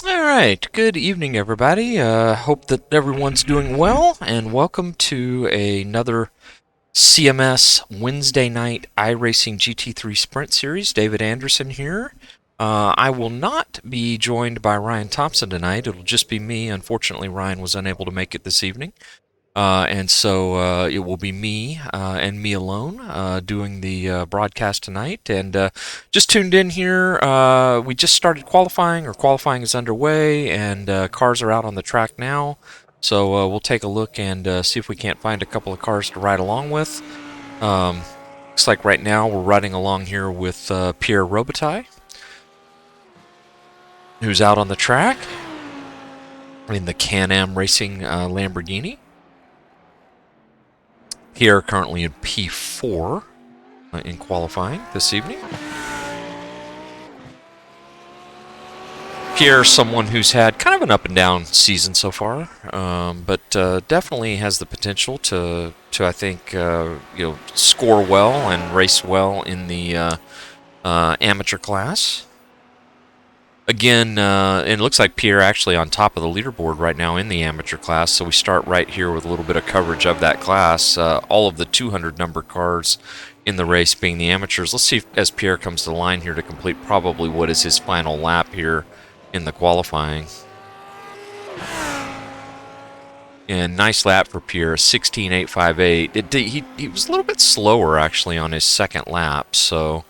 All right, good evening, everybody. Hope that everyone's doing well, and welcome to another CMS Wednesday night iRacing GT3 Sprint Series. David Anderson here. I will not be joined by Ryan Thompson tonight. It'll just be me. Unfortunately, Ryan was unable to make it this evening. And so it will be me and me alone doing the broadcast tonight. And just tuned in here. We just started qualifying, or qualifying is underway, and cars are out on the track now. So we'll take a look and see if we can't find a couple of cars to ride along with. Looks like right now we're riding along here with Pierre Robitaille, who's out on the track in the Can-Am Racing Lamborghini. Pierre currently in P4 in qualifying this evening. Pierre, someone who's had kind of an up and down season so far, but definitely has the potential to I think score well and race well in the amateur class. Again, it looks like Pierre actually on top of the leaderboard right now in the amateur class, so we start right here with a little bit of coverage of that class. All of the 200 number cars in the race being the amateurs. Let's see if, as Pierre comes to the line here to complete probably what is his final lap here in the qualifying. And nice lap for Pierre, 16.858. He was a little bit slower actually on his second lap, so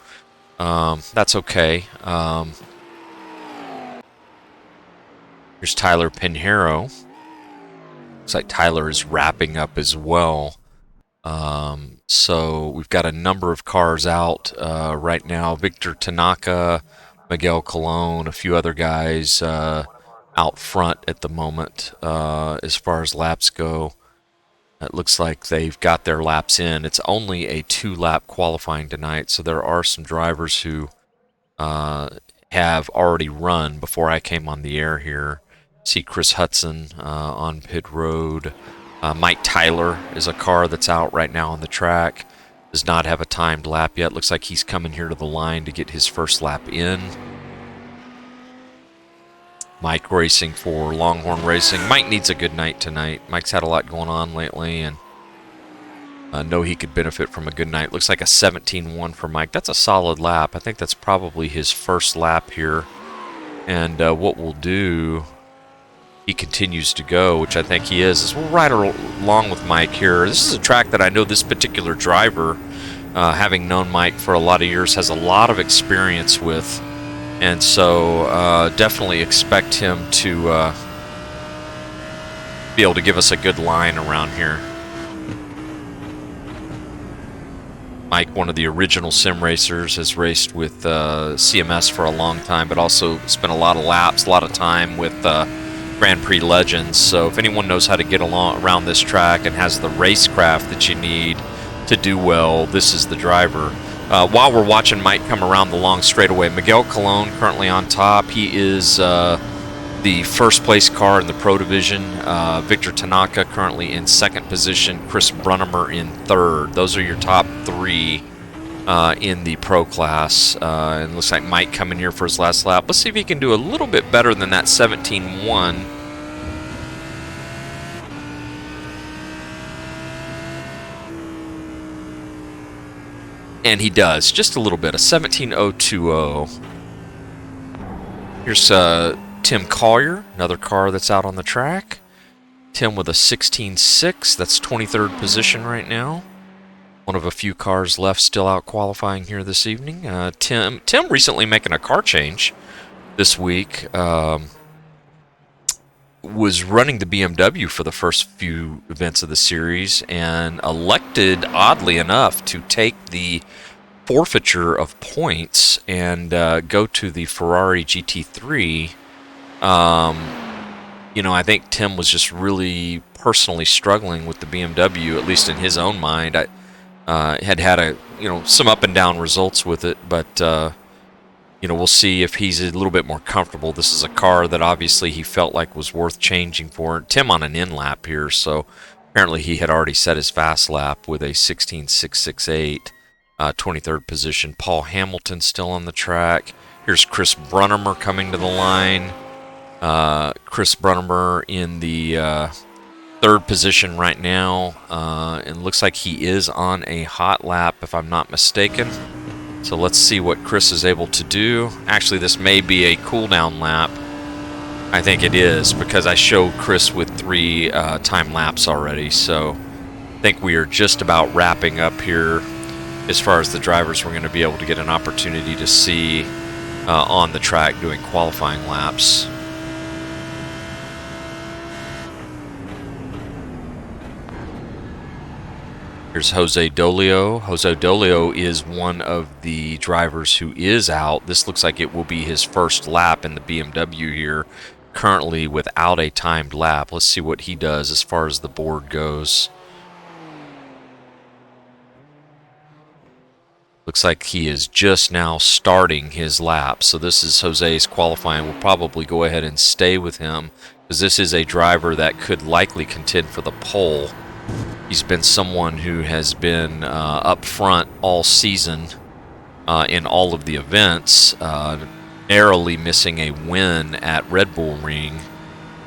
that's okay. Here's Tyler Pinheiro. Looks like Tyler is wrapping up as well. So we've got a number of cars out right now. Victor Tanaka, Miguel Colon, a few other guys out front at the moment as far as laps go. It looks like they've got their laps in. It's only a 2-lap qualifying tonight, so there are some drivers who have already run before I came on the air here. See Chris Hudson on pit road. Mike Tyler is a car that's out right now on the track. Does not have a timed lap yet. Looks like he's coming here to the line to get his first lap in. Mike racing for Longhorn Racing. Mike needs a good night tonight. Mike's had a lot going on lately, and I know he could benefit from a good night. Looks like a 17-1 for Mike. That's a solid lap. I think that's probably his first lap here. And what we'll do, he continues to go, which I think he is we'll ride along with Mike here. This is a track that I know this particular driver, having known Mike for a lot of years, has a lot of experience with. And so definitely expect him to be able to give us a good line around here. Mike, one of the original sim racers, has raced with CMS for a long time, but also spent a lot of laps, a lot of time with Grand Prix Legends. So if anyone knows how to get along around this track and has the racecraft that you need to do well, this is the driver. While we're watching Mike come around the long straightaway, Miguel Colon currently on top. He is the first place car in the Pro Division. Victor Tanaka currently in second position. Chris Brunnemer in third. Those are your top three in the Pro class. And looks like Mike coming here for his last lap. Let's see if he can do a little bit better than that 17-1. And he does, just a little bit, a 17.020. Here's Tim Collier, another car that's out on the track. Tim with a 16.6, that's 23rd position right now. One of a few cars left still out qualifying here this evening. Tim recently making a car change this week. Was running the BMW for the first few events of the series and elected, oddly enough, to take the forfeiture of points and go to the Ferrari GT3. I think Tim was just really personally struggling with the BMW, at least in his own mind. I had some up and down results with it, but we'll see if he's a little bit more comfortable. This is a car that obviously he felt like was worth changing for. Tim on an in lap here, so Apparently, he had already set his fast lap with a 16.668, 23rd position. Paul Hamilton still on the track. Here's Chris Brunnemer coming to the line. Chris Brunnemer in the third position right now. And looks like he is on a hot lap, if I'm not mistaken. So let's see what Chris is able to do. Actually, this may be a cool down lap. I think it is, because I showed Chris with 3 time laps already. So I think we are just about wrapping up here as far as the drivers we're going to be able to get an opportunity to see on the track doing qualifying laps. Here's Jose Dolio. Jose Dolio is one of the drivers who is out. This looks like it will be his first lap in the BMW here, currently without a timed lap. Let's see what he does as far as the board goes. Looks like he is just now starting his lap. So this is Jose's qualifying. We'll probably go ahead and stay with him, because this is a driver that could likely contend for the pole. He's been someone who has been up front all season in all of the events, narrowly missing a win at Red Bull Ring,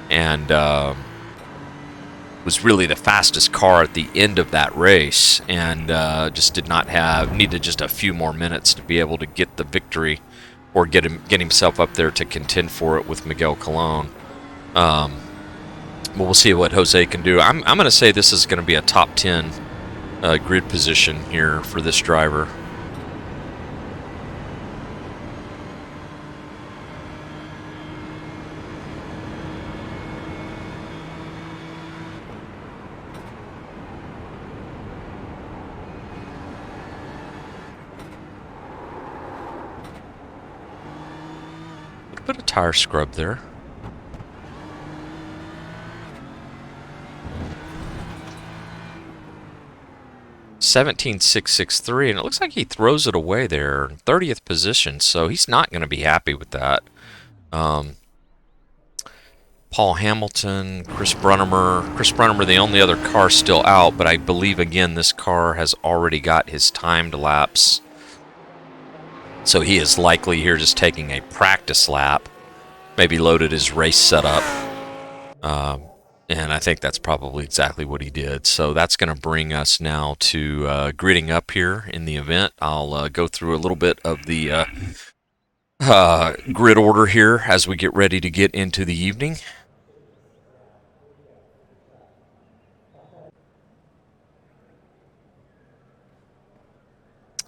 and was really the fastest car at the end of that race, and just did not needed just a few more minutes to be able to get the victory, or get himself up there to contend for it with Miguel Colon. But we'll see what Jose can do. I'm going to say this is going to be a top 10 grid position here for this driver. A little bit of tire scrub there. $17,663, and it looks like he throws it away there. 30th position, so he's not going to be happy with that. Paul Hamilton, Chris Brunnemer. Chris Brunnemer, the only other car still out, but I believe, again, this car has already got his timed laps. So he is likely here just taking a practice lap, maybe loaded his race setup. And I think that's probably exactly what he did. So that's going to bring us now to gridding up here in the event. I'll go through a little bit of the grid order here as we get ready to get into the evening.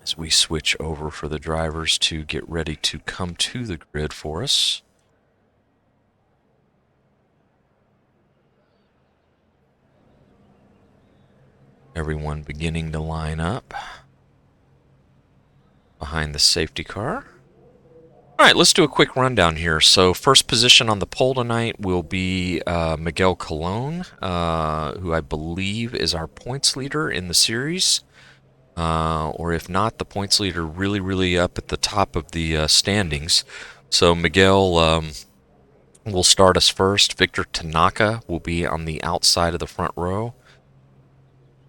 As we switch over for the drivers to get ready to come to the grid for us. Everyone beginning to line up behind the safety car. All right, let's do a quick rundown here. So first position on the pole tonight will be Miguel Colon, who I believe is our points leader in the series. Or if not, the points leader really up at the top of the standings. So Miguel will start us first. Victor Tanaka will be on the outside of the front row.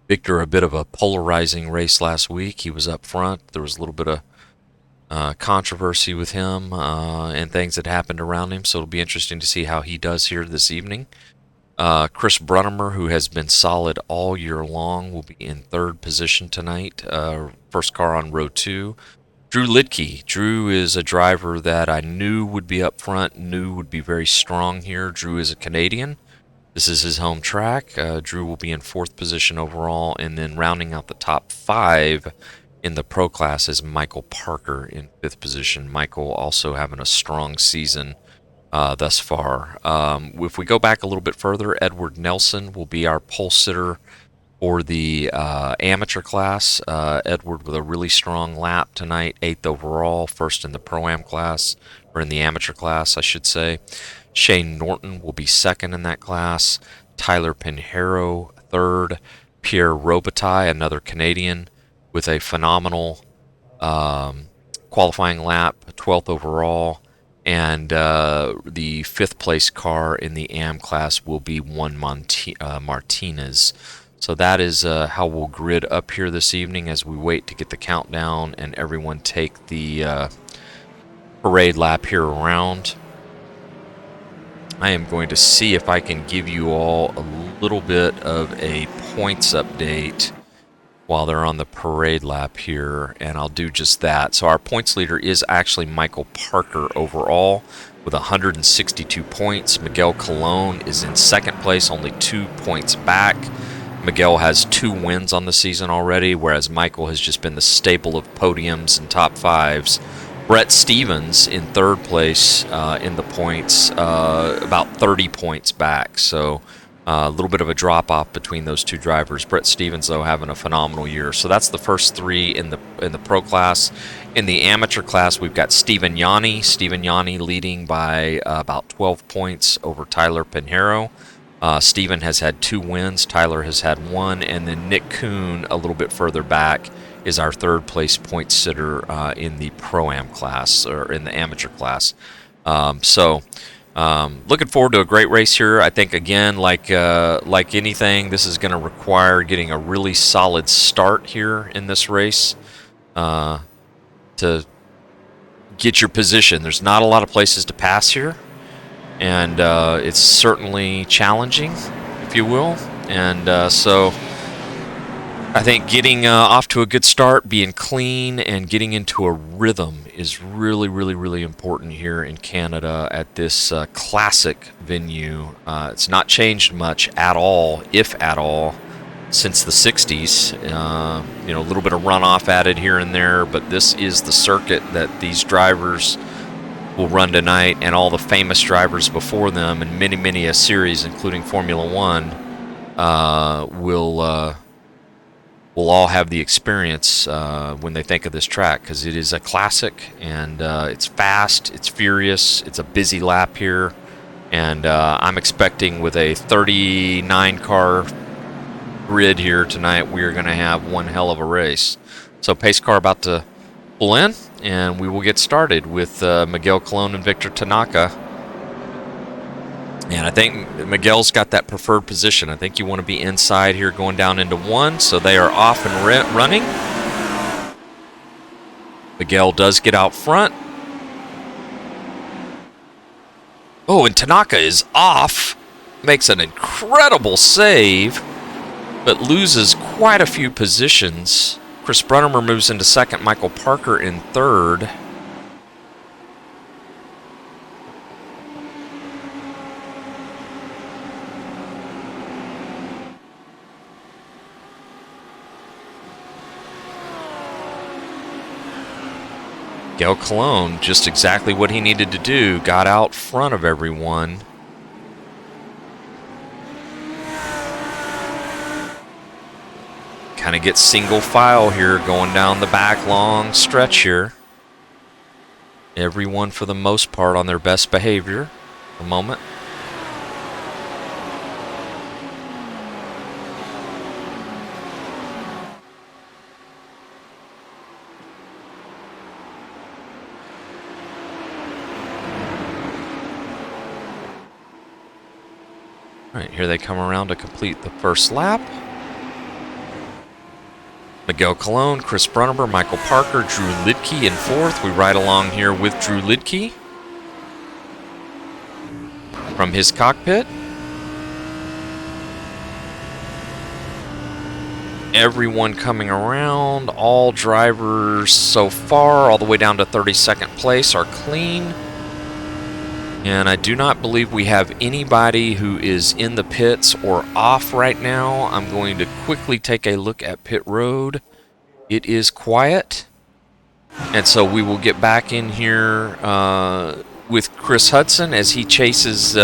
Victor, a bit of a polarizing race last week. He was up front. There was a little bit of controversy with him and things that happened around him, so it'll be interesting to see how he does here this evening. Chris Brunnemer, who has been solid all year long, will be in third position tonight. First car on row 2. Drew Lidke. Drew is a driver that I knew would be up front, knew would be very strong here. Drew is a Canadian. This is his home track. Drew will be in fourth position overall, and then rounding out the top 5 in the pro class is Michael Parker in fifth position. Michael also having a strong season thus far. If we go back a little bit further, Edward Nelson will be our pole sitter for the amateur class. Edward with a really strong lap tonight, 8th overall, first in the Pro-Am class, or in the amateur class, I should say. Shane Norton will be second in that class. Tyler Pinheiro, third. Pierre Robitaille, another Canadian, with a phenomenal qualifying lap, 12th overall. and the 5th place car in the AM class will be one Martinez. So that is how we'll grid up here this evening as we wait to get the countdown and everyone take the parade lap here around. I am going to see if I can give you all a little bit of a points update while they're on the parade lap here, and I'll do just that. So our points leader is actually Michael Parker overall with 162 points. Miguel Colon is in 2nd place, only 2 points back. Miguel has 2 wins on the season already, whereas Michael has just been the staple of podiums and top 5s. Brett Stevens in 3rd place in the points, about 30 points back. So a little bit of a drop-off between those 2 drivers. Brett Stevens, though, having a phenomenal year. So that's the first 3 in the pro class. In the amateur class, we've got Stephen Yanni. Stephen Yanni leading by about 12 points over Tyler Pinheiro. Stephen has had 2 wins. Tyler has had 1. And then Nick Kuhn, a little bit further back, is our 3rd place point sitter in the Pro-Am class, or in the amateur class. Looking forward to a great race here. I think, again, like anything, this is going to require getting a really solid start here in this race to get your position. There's not a lot of places to pass here, and it's certainly challenging, if you will. And so I think getting off to a good start, being clean, and getting into a rhythm is really, really, really important here in Canada at this classic venue. It's not changed much at all, if at all, since the 60s. A little bit of runoff added here and there, but this is the circuit that these drivers will run tonight, and all the famous drivers before them and many, many a series, including Formula One, will all have the experience when they think of this track, because it is a classic, and it's fast, it's furious, it's a busy lap here, and I'm expecting with a 39-car grid here tonight, we're going to have one hell of a race. So pace car about to pull in, and we will get started with Miguel Colon and Victor Tanaka. And I think Miguel's got that preferred position. I think you want to be inside here going down into 1, so they are off and running. Miguel does get out front. Oh, and Tanaka is off. Makes an incredible save, but loses quite a few positions. Chris Brunnemer moves into 2nd, Michael Parker in 3rd. Miguel Colon, just exactly what he needed to do, got out front of everyone. Kind of get single file here going down the back long stretch here. Everyone, for the most part, on their best behavior at the moment. All right, here they come around to complete the first lap. Miguel Colon, Chris Brunnemer, Michael Parker, Drew Lidke in 4th. We ride along here with Drew Lidke from his cockpit. Everyone coming around, all drivers so far, all the way down to 32nd place, are clean. And I do not believe we have anybody who is in the pits or off right now. I'm going to quickly take a look at pit road. It is quiet. And so we will get back in here with Chris Hudson as he chases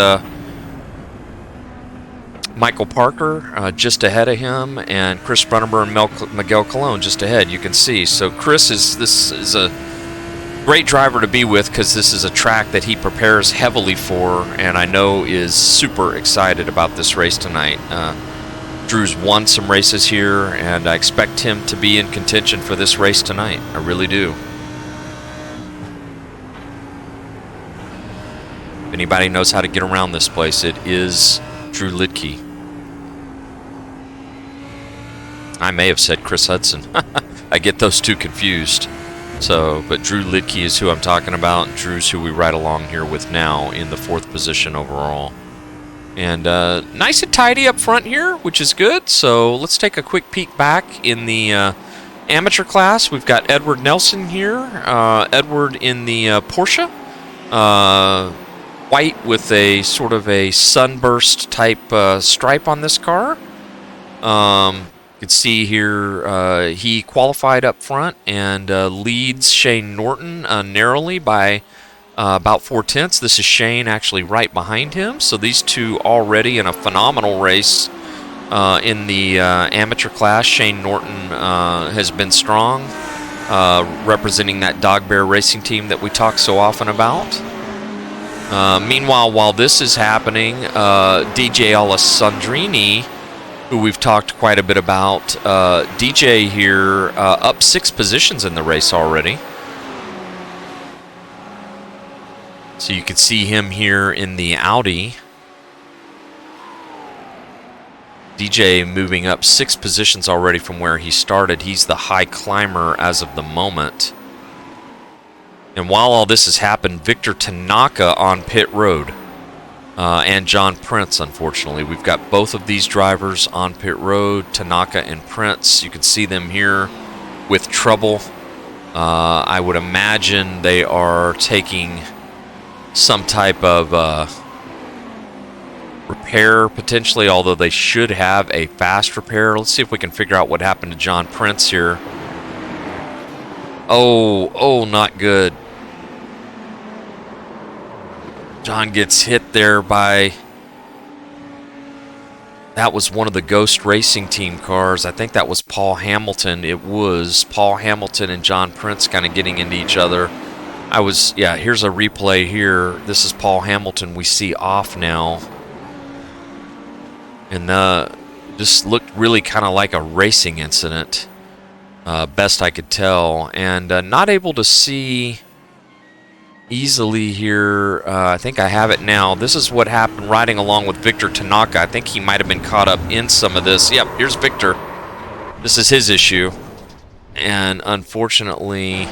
Michael Parker just ahead of him, and Chris Brunnemer and Miguel Colon just ahead, you can see. So Chris this is a great driver to be with, because this is a track that he prepares heavily for, and I know is super excited about this race tonight. Drew's won some races here, and I expect him to be in contention for this race tonight. I really do. anybody knows how to get around this place, it is Drew Lidke. I may have said Chris Hudson. I get those two confused. So, but Drew Lidke is who I'm talking about. Drew's who we ride along here with now in the 4th position overall. And nice and tidy up front here, which is good. So let's take a quick peek back in the amateur class. We've got Edward Nelson here. Edward in the Porsche. White with a sort of a sunburst type stripe on this car. You can see here he qualified up front and leads Shane Norton narrowly by about 4/10. This is Shane actually right behind him. So these two already in a phenomenal race in the amateur class. Shane Norton has been strong, representing that Dog Bear Racing team that we talk so often about. Meanwhile, while this is happening, DJ Alessandrini, who we've talked quite a bit about, DJ here up 6 positions in the race already. So you can see him here in the Audi. DJ moving up 6 positions already from where he started. He's the high climber as of the moment. And while all this has happened, Victor Tanaka on pit road. And John Prince, unfortunately. We've got both of these drivers on pit road, Tanaka and Prince. You can see them here with trouble. I would imagine they are taking some type of repair, potentially, although they should have a fast repair. Let's see if we can figure out what happened to John Prince here. Oh, not good. John gets hit there by... That was one of the Ghost Racing Team cars. I think that was Paul Hamilton. It was Paul Hamilton and John Prince kind of getting into each other. Here's a replay here. This is Paul Hamilton we see off now. And just looked really kind of like a racing incident, best I could tell. And not able to see easily here. I think I have it now. This is what happened riding along with Victor Tanaka. I think he might have been caught up in some of this. Yep, here's Victor. This is his issue. And unfortunately,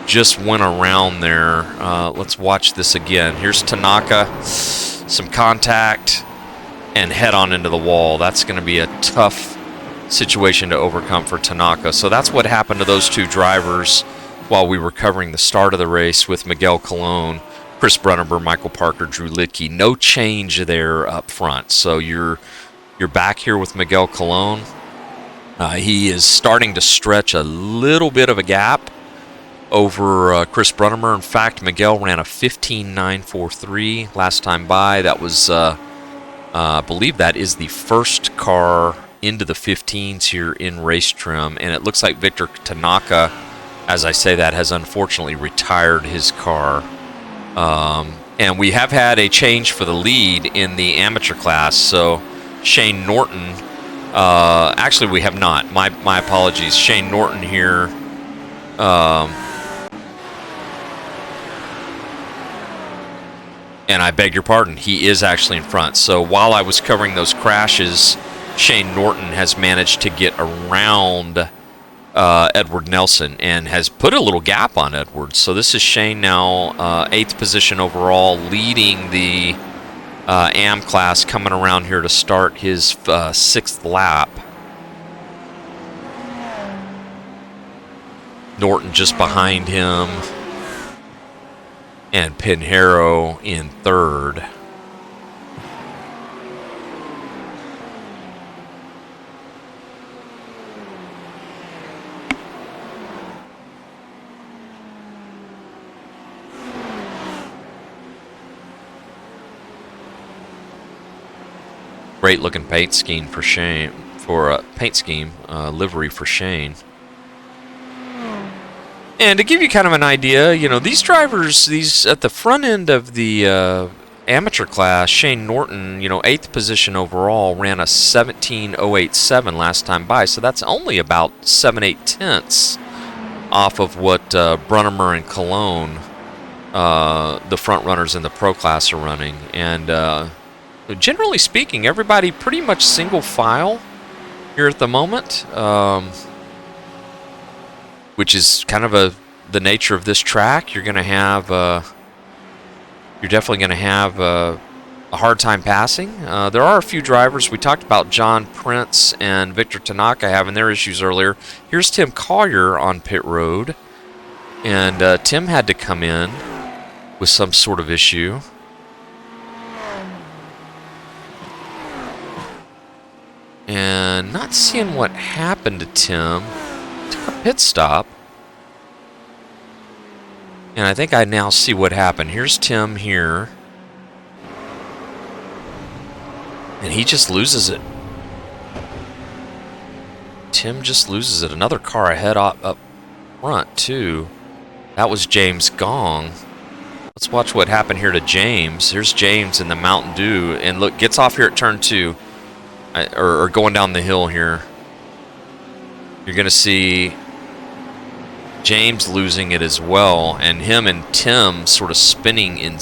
just went around there. Let's watch this again. Here's Tanaka. Some contact and head on into the wall. That's going to be a tough situation to overcome for Tanaka. So that's what happened to those two drivers while we were covering the start of the race with Miguel Colon, Chris Brunneber, Michael Parker, Drew Lidke. No change there up front. So you're back here with Miguel Colon. He is starting to stretch a little bit of a gap over Chris Brunneber. In fact, Miguel ran a 15.943 last time by. That was, I believe that is the first car into the 15s here in race trim. And it looks like Victor Tanaka, as I say that, has unfortunately retired his car. And we have had a change for the lead in the amateur class. So Shane Norton, actually we have not. My apologies. Shane Norton here. And I beg your pardon, he is actually in front. So while I was covering those crashes, Shane Norton has managed to get around Edward Nelson and has put a little gap on Edward. So this is Shane now, 8th position overall, leading the AM class, coming around here to start his 6th lap. Norton just behind him, and Pinheiro in 3rd. Great looking paint scheme for Shane, livery for Shane. And to give you kind of an idea, you know, these drivers, these at the front end of the amateur class, Shane Norton, you know, 8th position overall, ran a 17.087 last time by, so that's only about 7/8 tenths off of what Brunnemer and Cologne the front runners in the Pro Class are running. And generally speaking, everybody pretty much single file here at the moment, which is kind of the nature of this track. You're going to have, you're definitely going to have a hard time passing. There are a few drivers. We talked about John Prince and Victor Tanaka having their issues earlier. Here's Tim Collier on pit road, and Tim had to come in with some sort of issue. And not seeing what happened to Tim. Took a pit stop. And I think I now see what happened. Here's Tim here. And he just loses it. Tim just loses it. Another car ahead up front, too. That was James Gong. Let's watch what happened here to James. Here's James in the Mountain Dew. And look, gets off here at turn 2. Or going down the hill here. You're going to see James losing it as well. And him and Tim sort of spinning in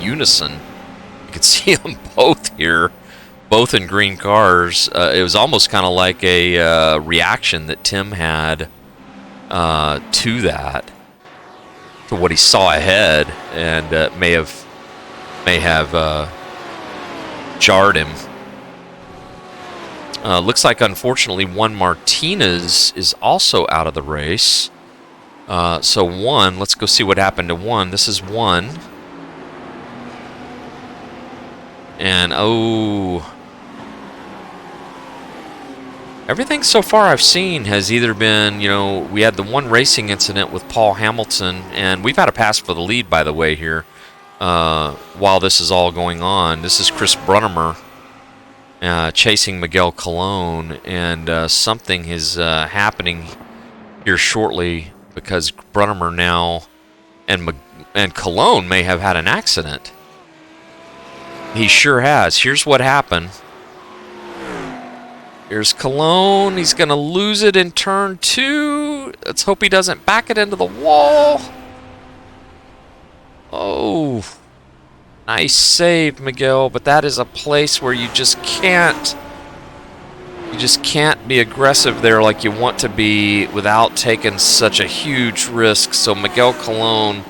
unison. You can see them both here. Both in green cars. It was almost kind of like a reaction that Tim had to that. To what he saw ahead. And may have jarred him. Looks like, unfortunately, Juan Martinez is also out of the race. So Juan, let's go see what happened to Juan. This is Juan. And, oh... everything so far I've seen has either been, you know, we had the one racing incident with Paul Hamilton, and we've had a pass for the lead, by the way, here, while this is all going on. This is Chris Brunnemer. Chasing Miguel Colon, and something is happening here shortly because Brunnemer now and Colon may have had an accident. He sure has. Here's what happened. Here's Colon. He's going to lose it in turn 2. Let's hope he doesn't back it into the wall. Oh. Nice save, Miguel, but that is a place where you just can't be aggressive there like you want to be without taking such a huge risk. So Miguel Colon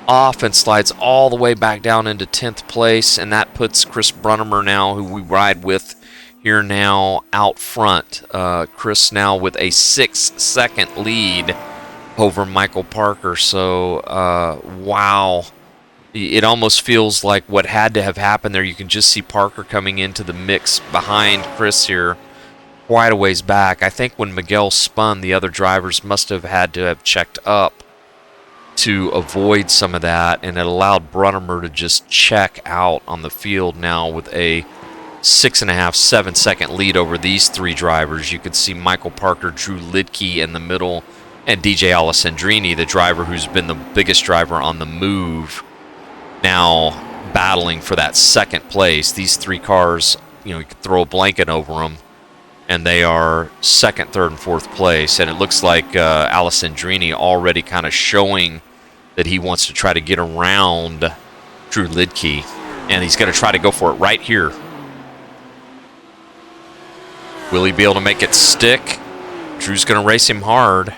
off and slides all the way back down into 10th place, and that puts Chris Brunnemer now, who we ride with here now, out front. Chris now with a 6-second lead over Michael Parker. So, wow. It almost feels like what had to have happened there. You can just see Parker coming into the mix behind Chris here quite a ways back. I think when Miguel spun, the other drivers must have had to have checked up to avoid some of that, and it allowed Brunnemer to just check out on the field now with a 6.5-7-second lead over these three drivers. You could see Michael Parker, Drew Lidke in the middle, and DJ Alessandrini, the driver who's been the biggest driver on the move, now battling for that second place. These three cars, you know, you could throw a blanket over them, and they are second, third, and fourth place. And it looks like Alessandrini already kind of showing that he wants to try to get around Drew Lidke, and he's going to try to go for it right here. Will he be able to make it stick? Drew's going to race him hard,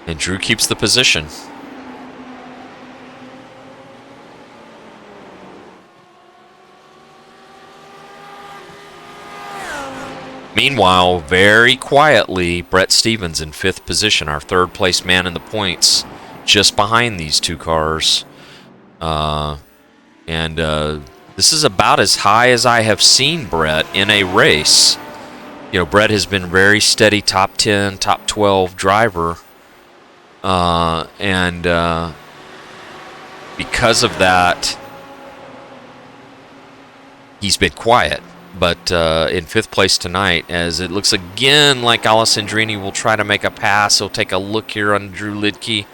and Drew keeps the position. Meanwhile, very quietly, Brett Stevens in 5th position, our third place man in the points, just behind these two cars. This is about as high as I have seen Brett in a race. You know, Brett has been very steady, top 10, top 12 driver. Because of that, he's been quiet. But in 5th place tonight, as it looks again like Alessandrini will try to make a pass. He'll take a look here on Drew Lidke.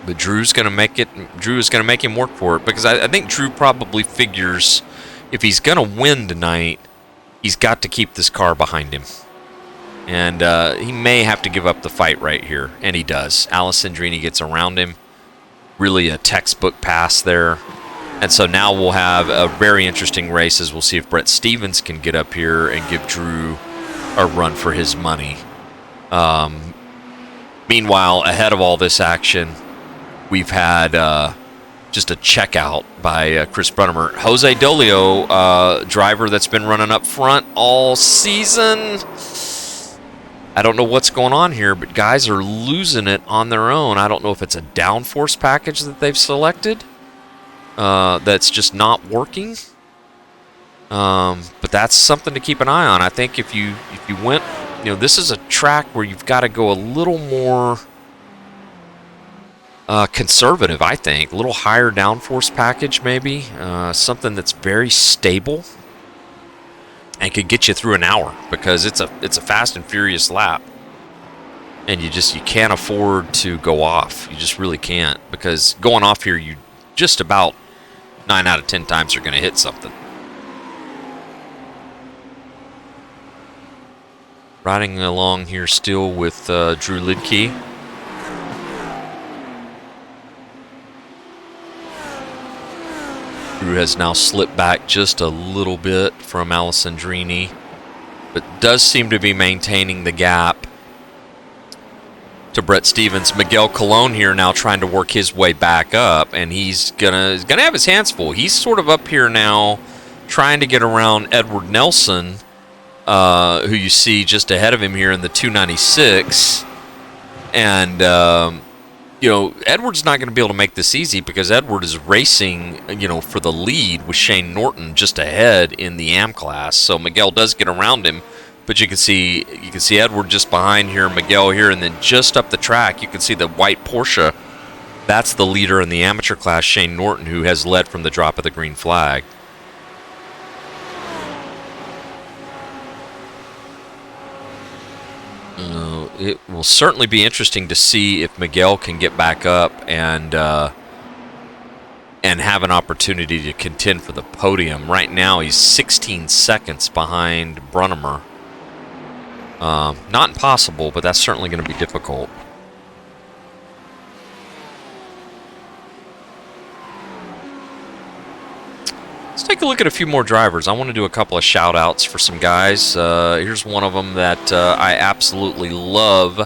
But Drew's going to make it. Drew is going to make him work for it, because I think Drew probably figures if he's going to win tonight, he's got to keep this car behind him. And he may have to give up the fight right here, and he does. Alessandrini gets around him. Really a textbook pass there. And so now we'll have a very interesting race as we'll see if Brett Stevens can get up here and give Drew a run for his money. Meanwhile, ahead of all this action, we've had just a checkout by Chris Brunnemer. Jose Dolio, driver that's been running up front all season. I don't know what's going on here, but guys are losing it on their own. I don't know if it's a downforce package that they've selected that's just not working. But that's something to keep an eye on. I think if you went, this is a track where you've got to go a little more conservative, I think. A little higher downforce package, maybe. Something that's very stable and could get you through an hour, because it's a fast and furious lap. And you can't afford to go off. You just really can't, because going off here, you just about 9 out of 10 times are going to hit something. Riding along here still with Drew Lidke. Drew has now slipped back just a little bit from Alessandrini, but does seem to be maintaining the gap to Brett Stevens. Miguel Colon here now trying to work his way back up, and he's gonna have his hands full. He's sort of up here now trying to get around Edward Nelson, who you see just ahead of him here in the 296. And Edward's not going to be able to make this easy, because Edward is racing, for the lead with Shane Norton just ahead in the AM class. So Miguel does get around him, but you can see Edward just behind here, Miguel here, and then just up the track, you can see the white Porsche. That's the leader in the amateur class, Shane Norton, who has led from the drop of the green flag. It will certainly be interesting to see if Miguel can get back up and have an opportunity to contend for the podium. Right now, he's 16 seconds behind Brunnemer. Not impossible, but that's certainly going to be difficult. Let's take a look at a few more drivers. I want to do a couple of shout-outs for some guys. Here's one of them that I absolutely love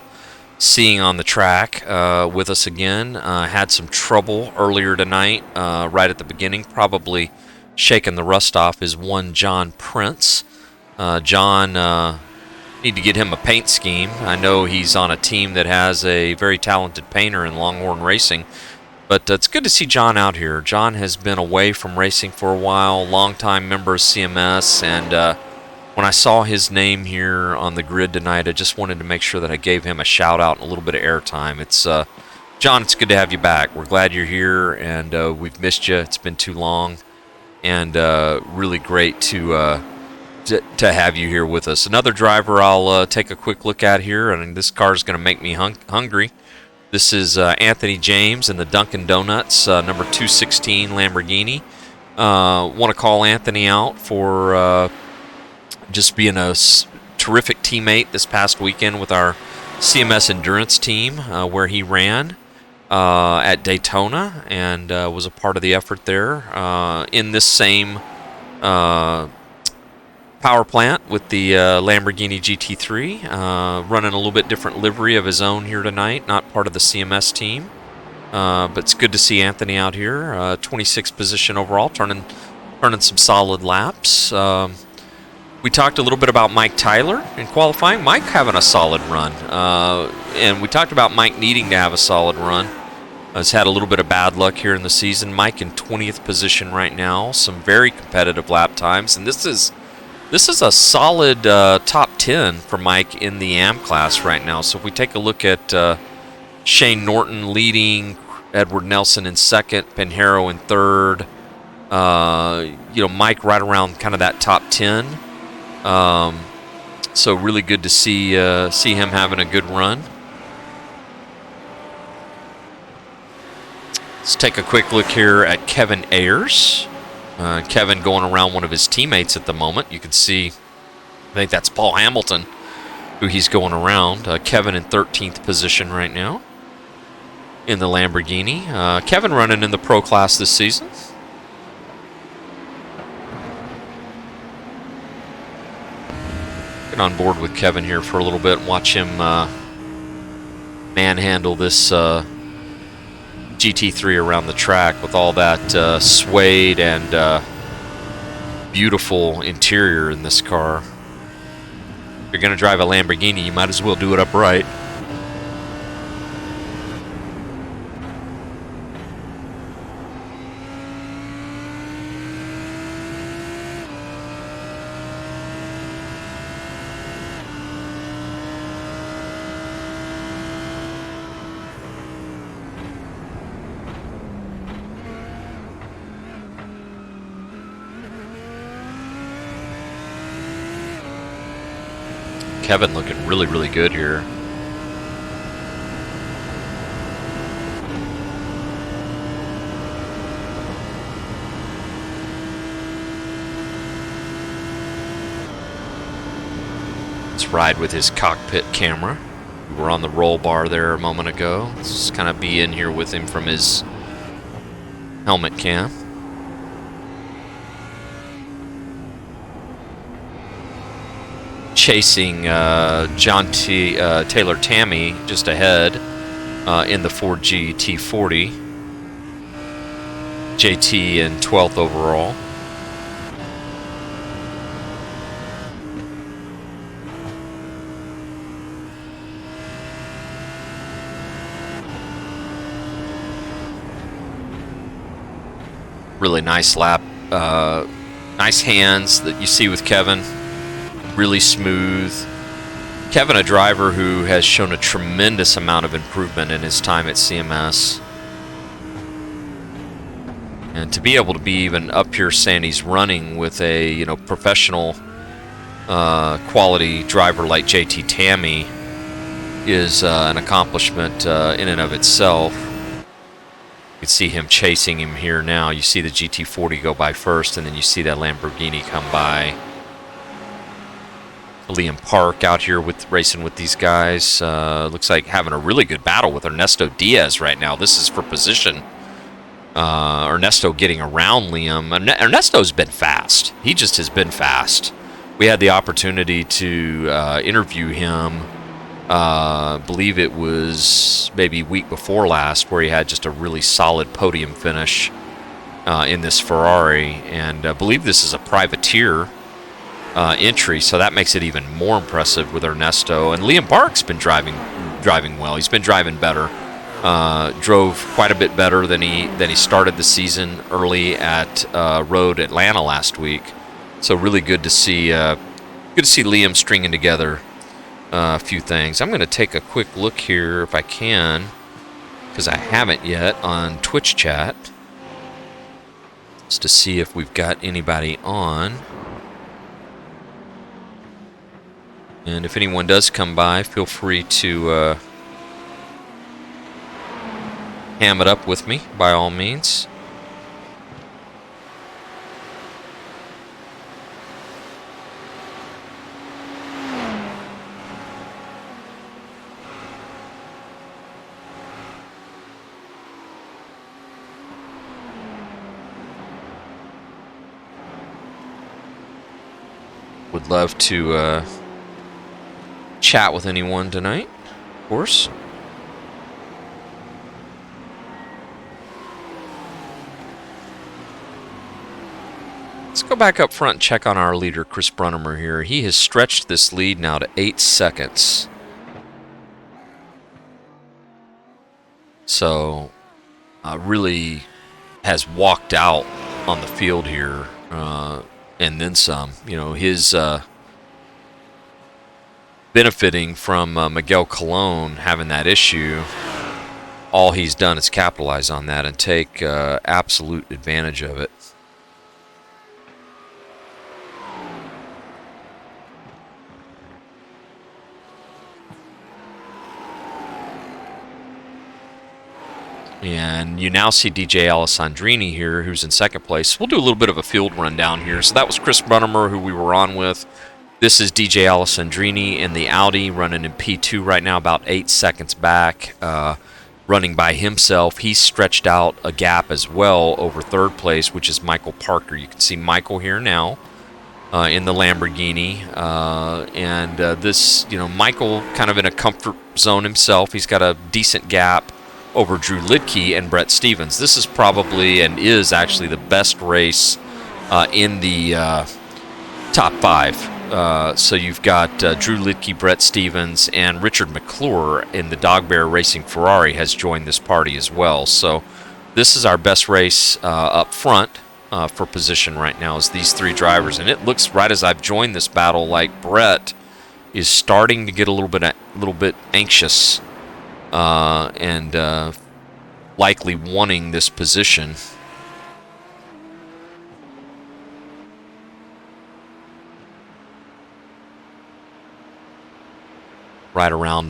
seeing on the track with us again. Had some trouble earlier tonight, right at the beginning, probably shaking the rust off, is one John Prince. John, need to get him a paint scheme. I know he's on a team that has a very talented painter in Longhorn Racing. But it's good to see John out here. John has been away from racing for a while, longtime member of CMS, and when I saw his name here on the grid tonight, I just wanted to make sure that I gave him a shout-out and a little bit of airtime. It's John, it's good to have you back. We're glad you're here, and we've missed you. It's been too long, and really great to have you here with us. Another driver I'll take a quick look at here, and this car is going to make me hungry. This is Anthony James in the Dunkin' Donuts, number 216 Lamborghini. Want to call Anthony out for just being a terrific teammate this past weekend with our CMS Endurance team, where he ran at Daytona and was a part of the effort there in this same power plant with the Lamborghini GT3, running a little bit different livery of his own here tonight, not part of the CMS team. But it's good to see Anthony out here, 26th position overall, turning some solid laps. We talked a little bit about Mike Tyler in qualifying. Mike having a solid run, and we talked about Mike needing to have a solid run. Has had a little bit of bad luck here in the season. Mike in 20th position right now, some very competitive lap times, and this is a solid top 10 for Mike in the AM class right now. So if we take a look at Shane Norton leading, Edward Nelson in second, Pinheiro in third, Mike right around kind of that top 10. So really good to see him having a good run. Let's take a quick look here at Kevin Ayers. Kevin going around one of his teammates at the moment. You can see, I think that's Paul Hamilton, who he's going around. Kevin in 13th position right now in the Lamborghini. Kevin running in the Pro class this season. Get on board with Kevin here for a little bit and watch him manhandle this GT3 around the track with all that suede and beautiful interior in this car. If you're going to drive a Lamborghini, you might as well do it upright. Kevin looking really, really good here. Let's ride with his cockpit camera. We were on the roll bar there a moment ago. Let's just kind of be in here with him from his helmet cam. Chasing John Taylor Tammy just ahead in the Ford GT40. JT in 12th overall. Really nice lap. Nice hands that you see with Kevin. Really smooth. Kevin, a driver who has shown a tremendous amount of improvement in his time at CMS. And to be able to be even up here saying he's running with a professional quality driver like JT Tammy is an accomplishment in and of itself. You can see him chasing him here now. You see the GT40 go by first, and then you see that Lamborghini come by. Liam Park out here racing with these guys. Looks like having a really good battle with Ernesto Diaz right now. This is for position. Ernesto getting around Liam. Ernesto's been fast. He just has been fast. We had the opportunity to interview him. Believe it was maybe week before last, where he had just a really solid podium finish in this Ferrari. And I believe this is a privateer entry, so that makes it even more impressive with Ernesto. And Liam Park's been driving well. He's been driving better. Drove quite a bit better than he started the season early at Road Atlanta last week. So really good to see Liam stringing together a few things. I'm going to take a quick look here if I can, because I haven't yet, on Twitch chat, just to see if we've got anybody on. And if anyone does come by, feel free to ham it up with me, by all means. Would love to chat with anyone tonight, of course. Let's go back up front and check on our leader, Chris Brunnemer here. He has stretched this lead now to 8 seconds. So, really has walked out on the field here, and then some. His benefiting from Miguel Colon having that issue. All he's done is capitalize on that and take absolute advantage of it. And you now see DJ Alessandrini here, who's in second place. We'll do a little bit of a field rundown here. So that was Chris Brunnemer, who we were on with. This is DJ Alessandrini in the Audi, running in P2 right now, about 8 seconds back, running by himself. He's stretched out a gap as well over third place, which is Michael Parker. You can see Michael here now in the Lamborghini. This, Michael kind of in a comfort zone himself. He's got a decent gap over Drew Lidke and Brett Stevens. This is probably and is actually the best race in the top 5. So you've got Drew Lidke, Brett Stevens, and Richard McClure in the Dog Bear Racing Ferrari has joined this party as well. So this is our best race up front for position right now is these 3 drivers. And it looks, right as I've joined this battle, like Brett is starting to get a little bit anxious and likely wanting this position. Right around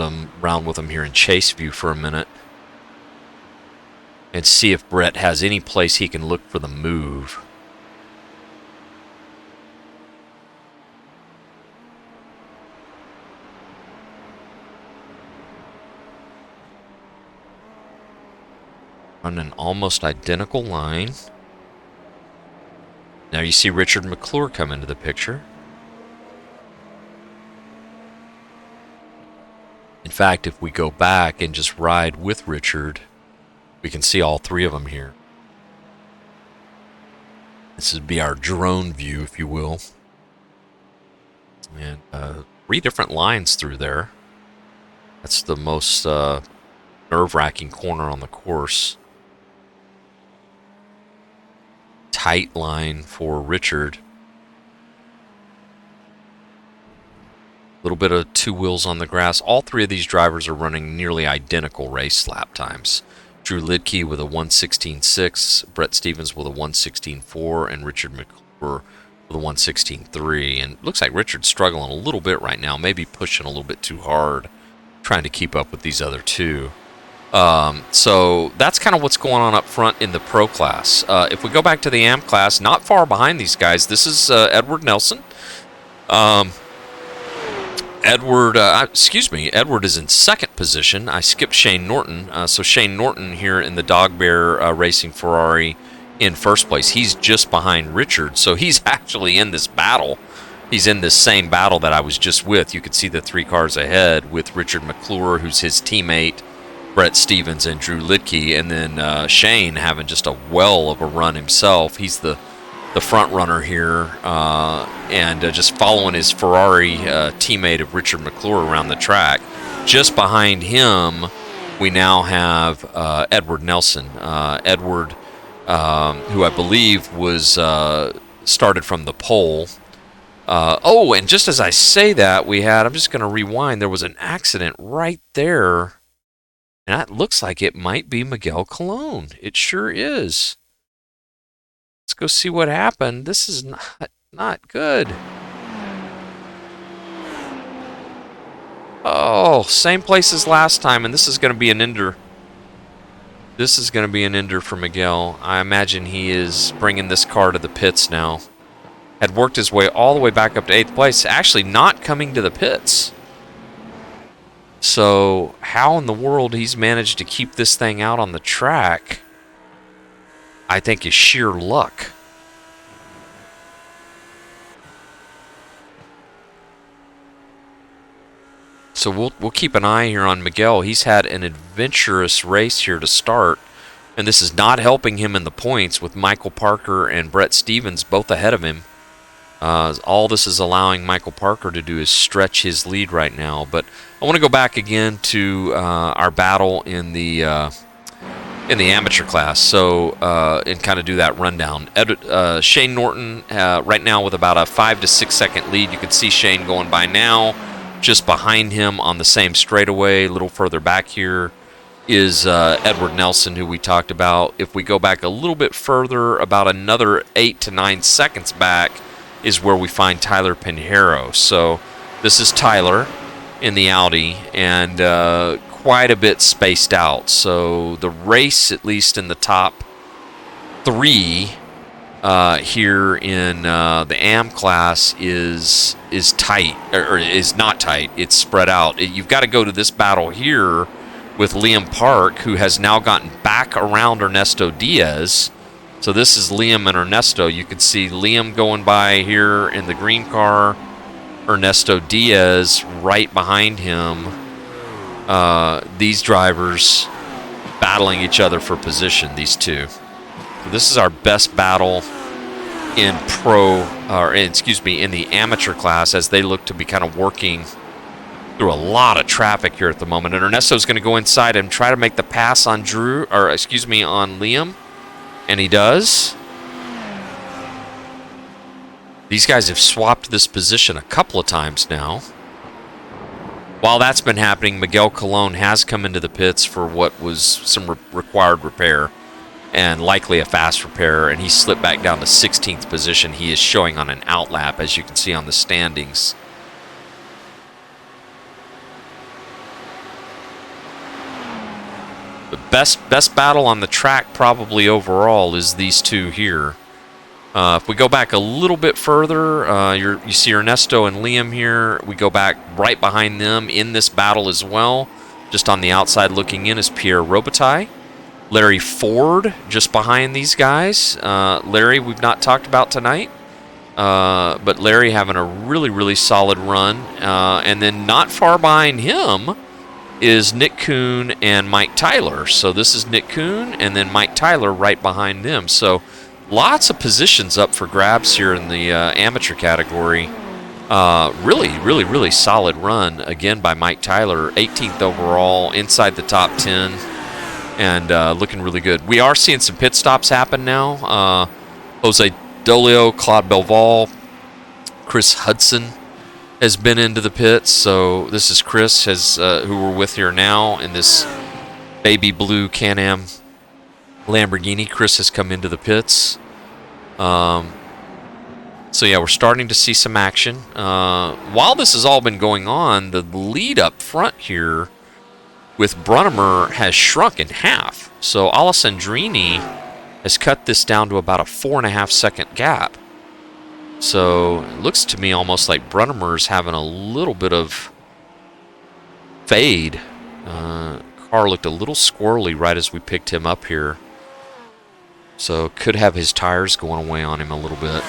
with him here in chase view for a minute and see if Brett has any place he can look for the move. On an almost identical line. Now you see Richard McClure come into the picture. In fact, if we go back and just ride with Richard, we can see all 3 of them here. This would be our drone view, if you will. And 3 different lines through there. That's the most nerve-wracking corner on the course. Tight line for Richard. Little bit of 2 wheels on the grass. All 3 of these drivers are running nearly identical race lap times. Drew Lidke with a 1:16.6, Brett Stevens with a 1:16.4, and Richard McClure with a 1:16.3. And it looks like Richard's struggling a little bit right now, maybe pushing a little bit too hard, trying to keep up with these other 2. So that's kind of what's going on up front in the Pro class. If we go back to the AM class, not far behind these guys, this is Edward Nelson. Edward is in second position. I skipped Shane Norton. So Shane Norton here in the Dog Bear Racing Ferrari in first place. He's just behind Richard, so he's actually in this battle. He's in this same battle that I was just with. You could see the 3 cars ahead with Richard McClure, who's his teammate, Brett Stevens, and Drew Lidke, and then Shane having just a well of a run himself. He's the front runner here, and just following his Ferrari teammate of Richard McClure around the track. Just behind him, we now have Edward Nelson. Edward, who I believe was started from the pole. And just as I say that, I'm just going to rewind, there was an accident right there, and that looks like it might be Miguel Colon. It sure is. Let's go see what happened. This is not good. Oh, same place as last time, and this is going to be an ender. This is going to be an ender for Miguel. I imagine he is bringing this car to the pits now. Had worked his way all the way back up to 8th place, actually not coming to the pits. So how in the world he's managed to keep this thing out on the track, I think, is sheer luck. So we'll keep an eye here on Miguel. He's had an adventurous race here to start, and this is not helping him in the points with Michael Parker and Brett Stevens both ahead of him. All this is allowing Michael Parker to do is stretch his lead right now. But I want to go back again to our battle in the amateur class, so and kind of do that rundown. Shane Norton right now with about a 5 to 6 second lead. You can see Shane going by now. Just behind him on the same straightaway, a little further back here, is Edward Nelson, who we talked about. If we go back a little bit further, about another 8 to 9 seconds back, is where we find Tyler Pinheiro. So this is Tyler in the Audi, and quite a bit spaced out. So the race, at least in the top 3, here in the AM class is tight, or is not tight. It's spread out. You've got to go to this battle here with Liam Park, who has now gotten back around Ernesto Diaz. So this is Liam and Ernesto. You can see Liam going by here in the green car, Ernesto Diaz right behind him. These drivers battling each other for position, these two. So this is our best battle in in the amateur class, as they look to be kind of working through a lot of traffic here at the moment. And Ernesto's going to go inside and try to make the pass on on Liam, and he does. These guys have swapped this position a couple of times now. While that's been happening, Miguel Colon has come into the pits for what was some required repair, and likely a fast repair, and he slipped back down to 16th position. He is showing on an outlap, as you can see on the standings. The best battle on the track probably overall is these two here. If we go back a little bit further, you see Ernesto and Liam here. We go back right behind them in this battle as well. Just on the outside looking in is Pierre Robitaille. Larry Ford just behind these guys. Larry we've not talked about tonight, but Larry having a really solid run. And then not far behind him is Nick Kuhn and Mike Tyler. So this is Nick Kuhn and then Mike Tyler right behind them. So lots of positions up for grabs here in the amateur category. Really solid run again by Mike Tyler, 18th overall, inside the top 10. And looking really good. We are seeing some pit stops happen now. Jose Dolio, Claude Belval, Chris Hudson has been into the pits. So this is Chris, who we're with here now in this baby blue Can-Am Lamborghini. Chris has come into the pits. So yeah, we're starting to see some action. While this has all been going on, the lead up front here with Brunnemer has shrunk in half. So Alessandrini has cut this down to about a 4.5 second gap. So it looks to me almost like Brunnemer's having a little bit of fade. Car looked a little squirrely right as we picked him up here. So could have his tires going away on him a little bit.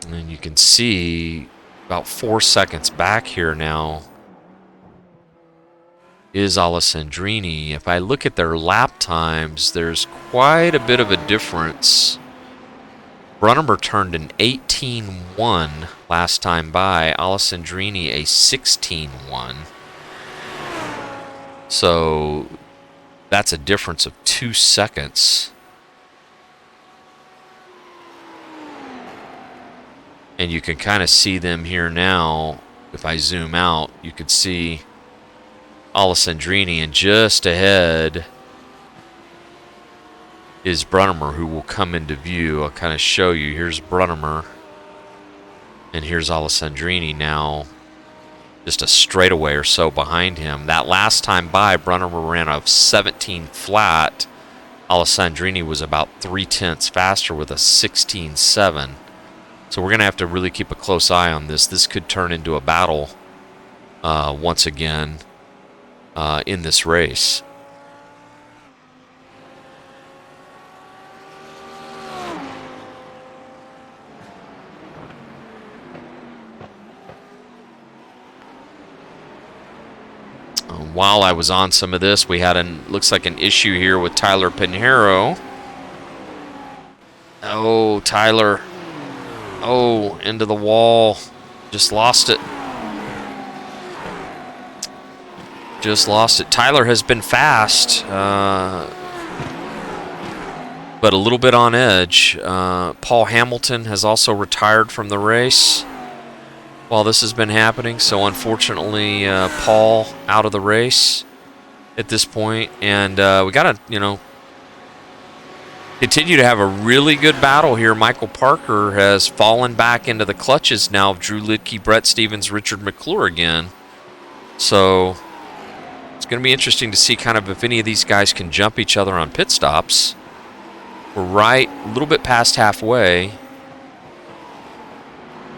And you can see about 4 seconds back here now is Alessandrini. If I look at their lap times, there's quite a bit of a difference. Brunnemer turned an 18.1 last time by. Alessandrini a 16.1. So that's a difference of 2 seconds. And you can kind of see them here now. If I zoom out, you can see Alessandrini, and just ahead is Brunnemer, who will come into view. I'll kind of show you. Here's Brunnemer, and here's Alessandrini now, just a straightaway or so behind him. That last time by, Brunnemer ran a 17 flat. Alessandrini was about 0.3 faster with a 16.7. So we're going to have to really keep a close eye on this. This could turn into a battle once again in this race. While I was on some of this, we had looks like an issue here with Tyler Pinheiro. Oh, Tyler. Oh, into the wall. Just lost it. Just lost it. Tyler has been fast, but a little bit on edge. Paul Hamilton has also retired from the race while this has been happening. So unfortunately, Paul out of the race at this point. And we got to, continue to have a really good battle here. Michael Parker has fallen back into the clutches now of Drew Lidke, Brett Stevens, Richard McClure again. So It's going to be interesting to see kind of if any of these guys can jump each other on pit stops. We're right a little bit past halfway.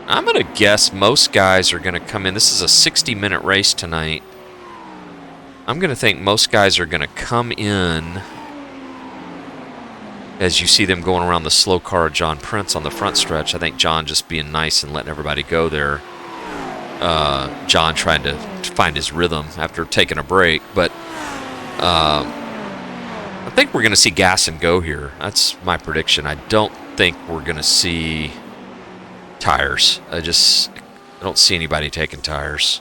I'm going to guess most guys are going to come in. This is a 60-minute race tonight. I'm going to think most guys are going to come in as you see them going around the slow car of John Prince on the front stretch. I think John just being nice and letting everybody go there. John trying to find his rhythm after taking a break. But I think we're going to see gas and go here. That's my prediction. I don't think we're going to see tires. I don't see anybody taking tires.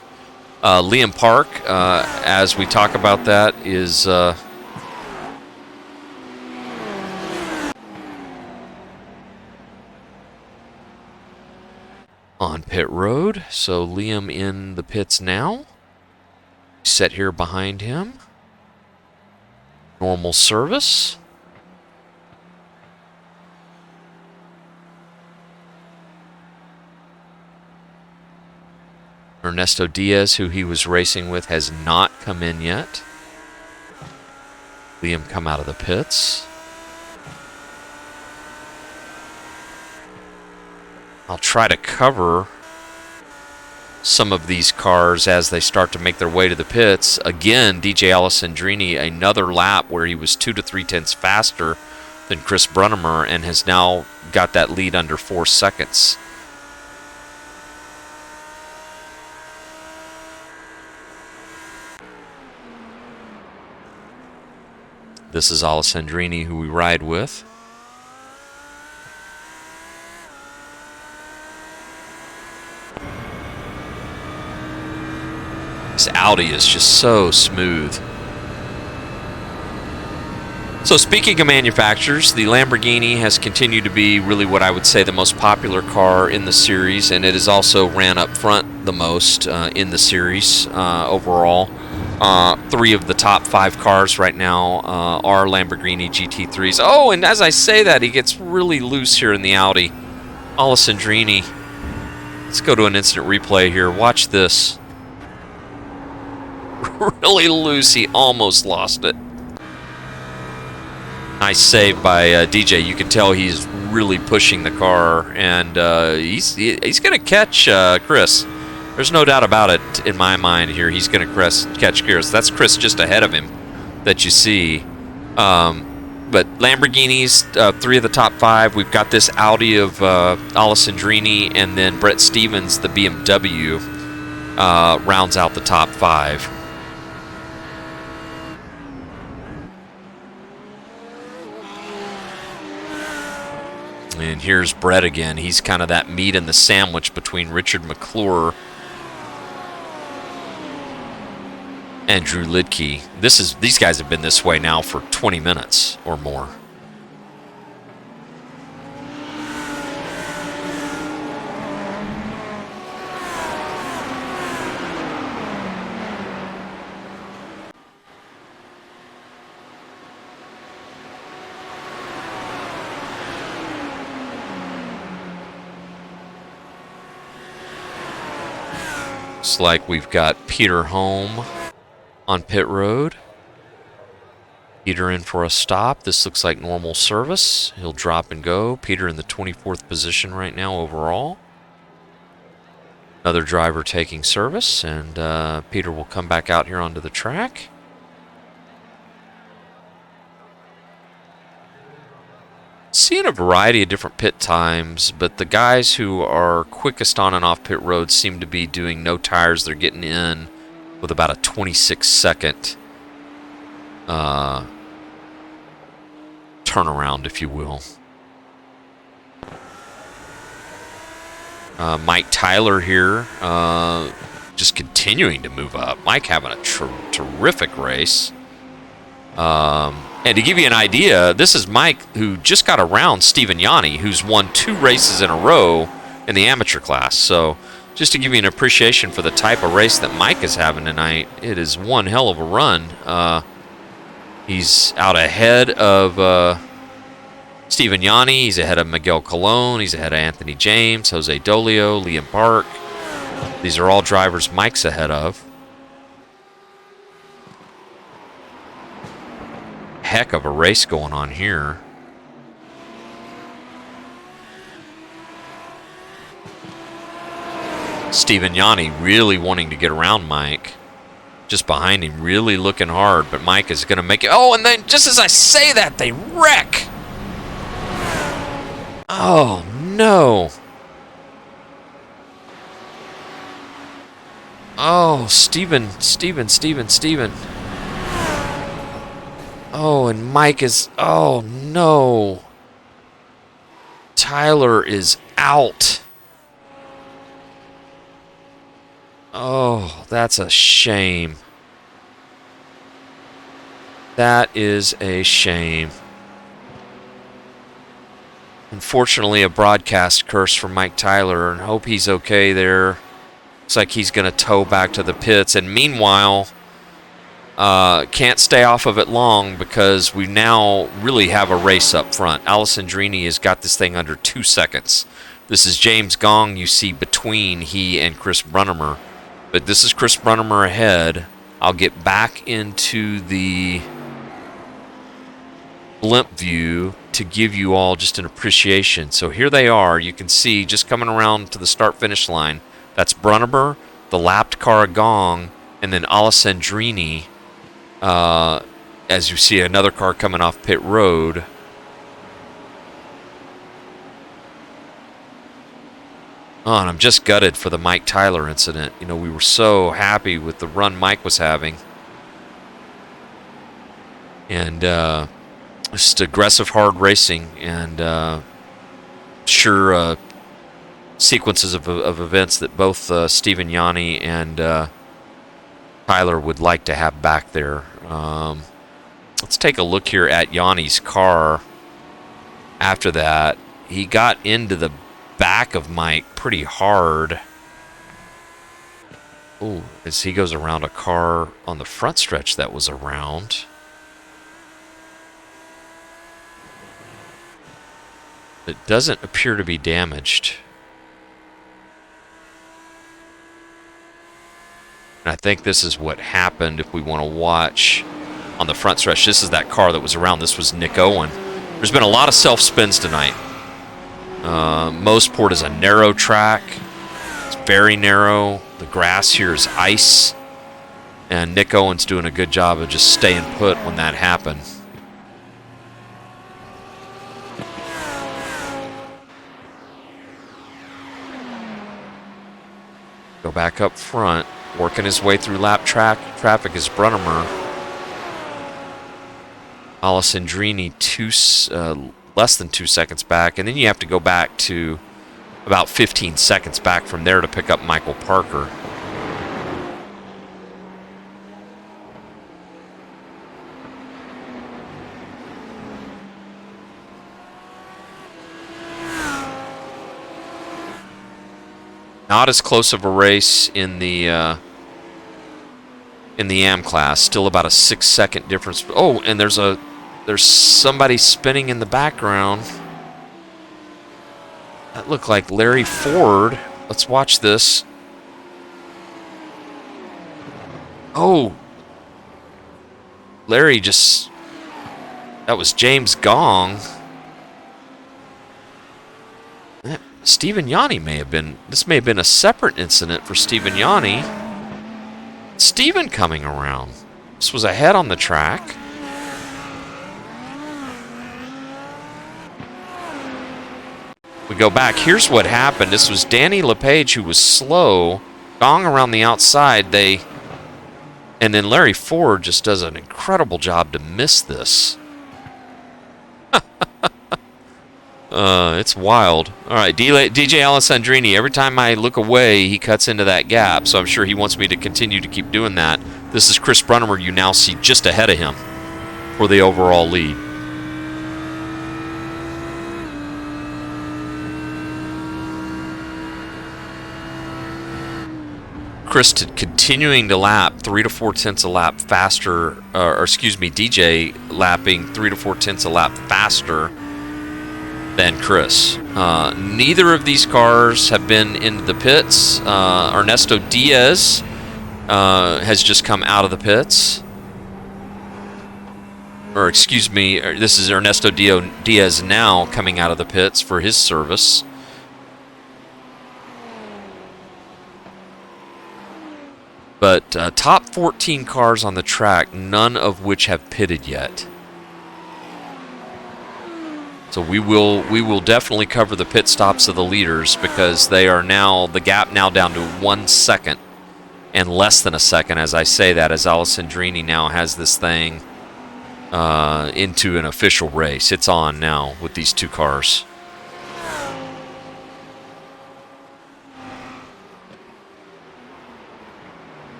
Liam Park, as we talk about that, is on pit road. So Liam in the pits now. Set here behind him. Normal service. Ernesto Diaz, who he was racing with, has not come in yet. Liam come out of the pits. I'll try to cover some of these cars as they start to make their way to the pits. Again, DJ Alessandrini, another lap where he was 2 to 3/10 faster than Chris Brunnemer and has now got that lead under 4 seconds. This is Alessandrini, who we ride with. This Audi is just so smooth. So speaking of manufacturers, the Lamborghini has continued to be really what I would say the most popular car in the series, and it has also ran up front the most in the series overall. 3 of the top 5 cars right now are Lamborghini GT3s. Oh, and as I say that, he gets really loose here in the Audi. Alessandrini. Let's go to an instant replay here. Watch this. Really loose. He almost lost it. Nice save by DJ. You can tell he's really pushing the car, and he's going to catch Chris. There's no doubt about it in my mind here. He's going to catch Chris. That's Chris just ahead of him that you see. But Lamborghinis, 3 of the top 5. We've got this Audi of Alessandrini, and then Brett Stevens, the BMW, rounds out the top 5. And here's Brett again. He's kind of that meat in the sandwich between Richard McClure and Drew Lidke. These guys have been this way now for 20 minutes or more. Looks like we've got Peter home on pit road. Peter in for a stop. This looks like normal service. He'll drop and go. Peter in the 24th position right now overall. Another driver taking service, and Peter will come back out here onto the track. Seeing a variety of different pit times, but the guys who are quickest on and off pit road seem to be doing no tires. They're getting in with about a 26-second turnaround, if you will. Mike Tyler here, just continuing to move up. Mike having a terrific race. And to give you an idea, this is Mike who just got around Stephen Yanni, who's won 2 races in a row in the amateur class. So just to give you an appreciation for the type of race that Mike is having tonight, it is one hell of a run. He's out ahead of Stephen Yanni. He's ahead of Miguel Colon. He's ahead of Anthony James, Jose Dolio, Liam Park. These are all drivers Mike's ahead of. heck of a race going on here. Stephen Yanni really wanting to get around Mike. Just behind him, really looking hard, but Mike is going to make it. Oh, and then just as I say that, they wreck. Oh, no. Oh, Steven. Oh, and Mike is... Oh, no. Tyler is out. Oh, that's a shame. That is a shame. Unfortunately, a broadcast curse for Mike Tyler, and hope he's okay there. Looks like he's going to tow back to the pits, and meanwhile, can't stay off of it long because we now really have a race up front. Alessandrini has got this thing under 2 seconds. This is James Gong you see between he and Chris Brunnemer. But this is Chris Brunnemer ahead. I'll get back into the blimp view to give you all just an appreciation. So here they are. You can see just coming around to the start-finish line. That's Brunnemer, the lapped car Gong, and then Alessandrini. As you see another car coming off pit road. Oh, and I'm just gutted for the Mike Tyler incident. You know, we were so happy with the run Mike was having. And just aggressive, hard racing. And sure sequences of events that both Stephen Yanni and Tyler would like to have back there. Let's take a look here at Yanni's car. After that, he got into the back of Mike pretty hard. Oh, as he goes around a car on the front stretch that was around. It doesn't appear to be damaged. And I think this is what happened if we want to watch on the front stretch. This is that car that was around. This was Nick Owen. There's been a lot of self-spins tonight. Mosport is a narrow track. It's very narrow. The grass here is ice. And Nick Owen's doing a good job of just staying put when that happened. Go back up front. Working his way through lap traffic is Brunnemer. Alessandrini less than 2 seconds back, and then you have to go back to about 15 seconds back from there to pick up Michael Parker. Not as close of a race in the AM class. Still about a 6-second difference. Oh, and there's somebody spinning in the background. That looked like Larry Ford. Let's watch this. Oh, Larry just... That was James Gong. Stephen Yanni may have been... This may have been a separate incident for Stephen Yanni. Stephen coming around. This was ahead on the track. We go back. Here's what happened. This was Danny LePage who was slow. Gong around the outside. And then Larry Ford just does an incredible job to miss this. It's wild. All right, DJ Alessandrini, every time I look away, he cuts into that gap, so I'm sure he wants me to continue to keep doing that. This is Chris Brunnemer you now see just ahead of him for the overall lead. Chris continuing to lap 3 to 4 tenths a lap faster, DJ lapping 3 to 4 tenths a lap faster than Chris. Neither of these cars have been into the pits. Ernesto Diaz has just come out of the pits. or excuse me, this is Ernesto Diaz now coming out of the pits for his service. But top 14 cars on the track, none of which have pitted yet. So we will definitely cover the pit stops of the leaders, because they are now, the gap now down to 1 second and less than a second as I say that, as Alessandrini now has this thing into an official race. It's on now with these two cars.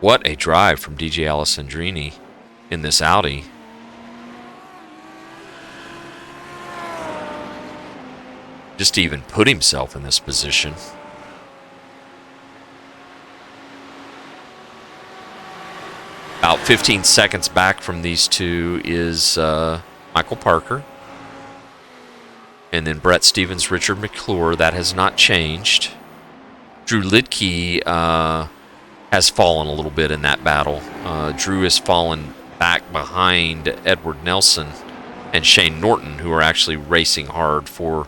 What a drive from DJ Alessandrini in this Audi. Just to even put himself in this position. About 15 seconds back from these two is Michael Parker. And then Brett Stevens, Richard McClure. That has not changed. Drew Lidke has fallen a little bit in that battle. Drew has fallen back behind Edward Nelson and Shane Norton, who are actually racing hard for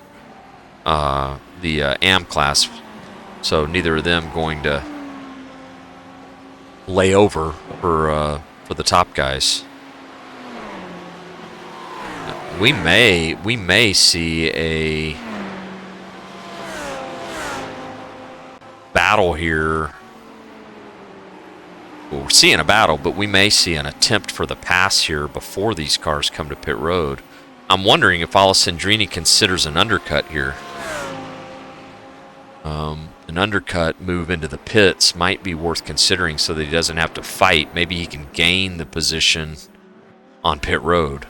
the AM class. So neither of them going to lay over for the top guys. We may see a battle here. Well, we're seeing a battle, but we may see an attempt for the pass here before these cars come to pit road. I'm wondering if Alessandrini considers an undercut here. An undercut move into the pits might be worth considering so that he doesn't have to fight. Maybe he can gain the position on pit road.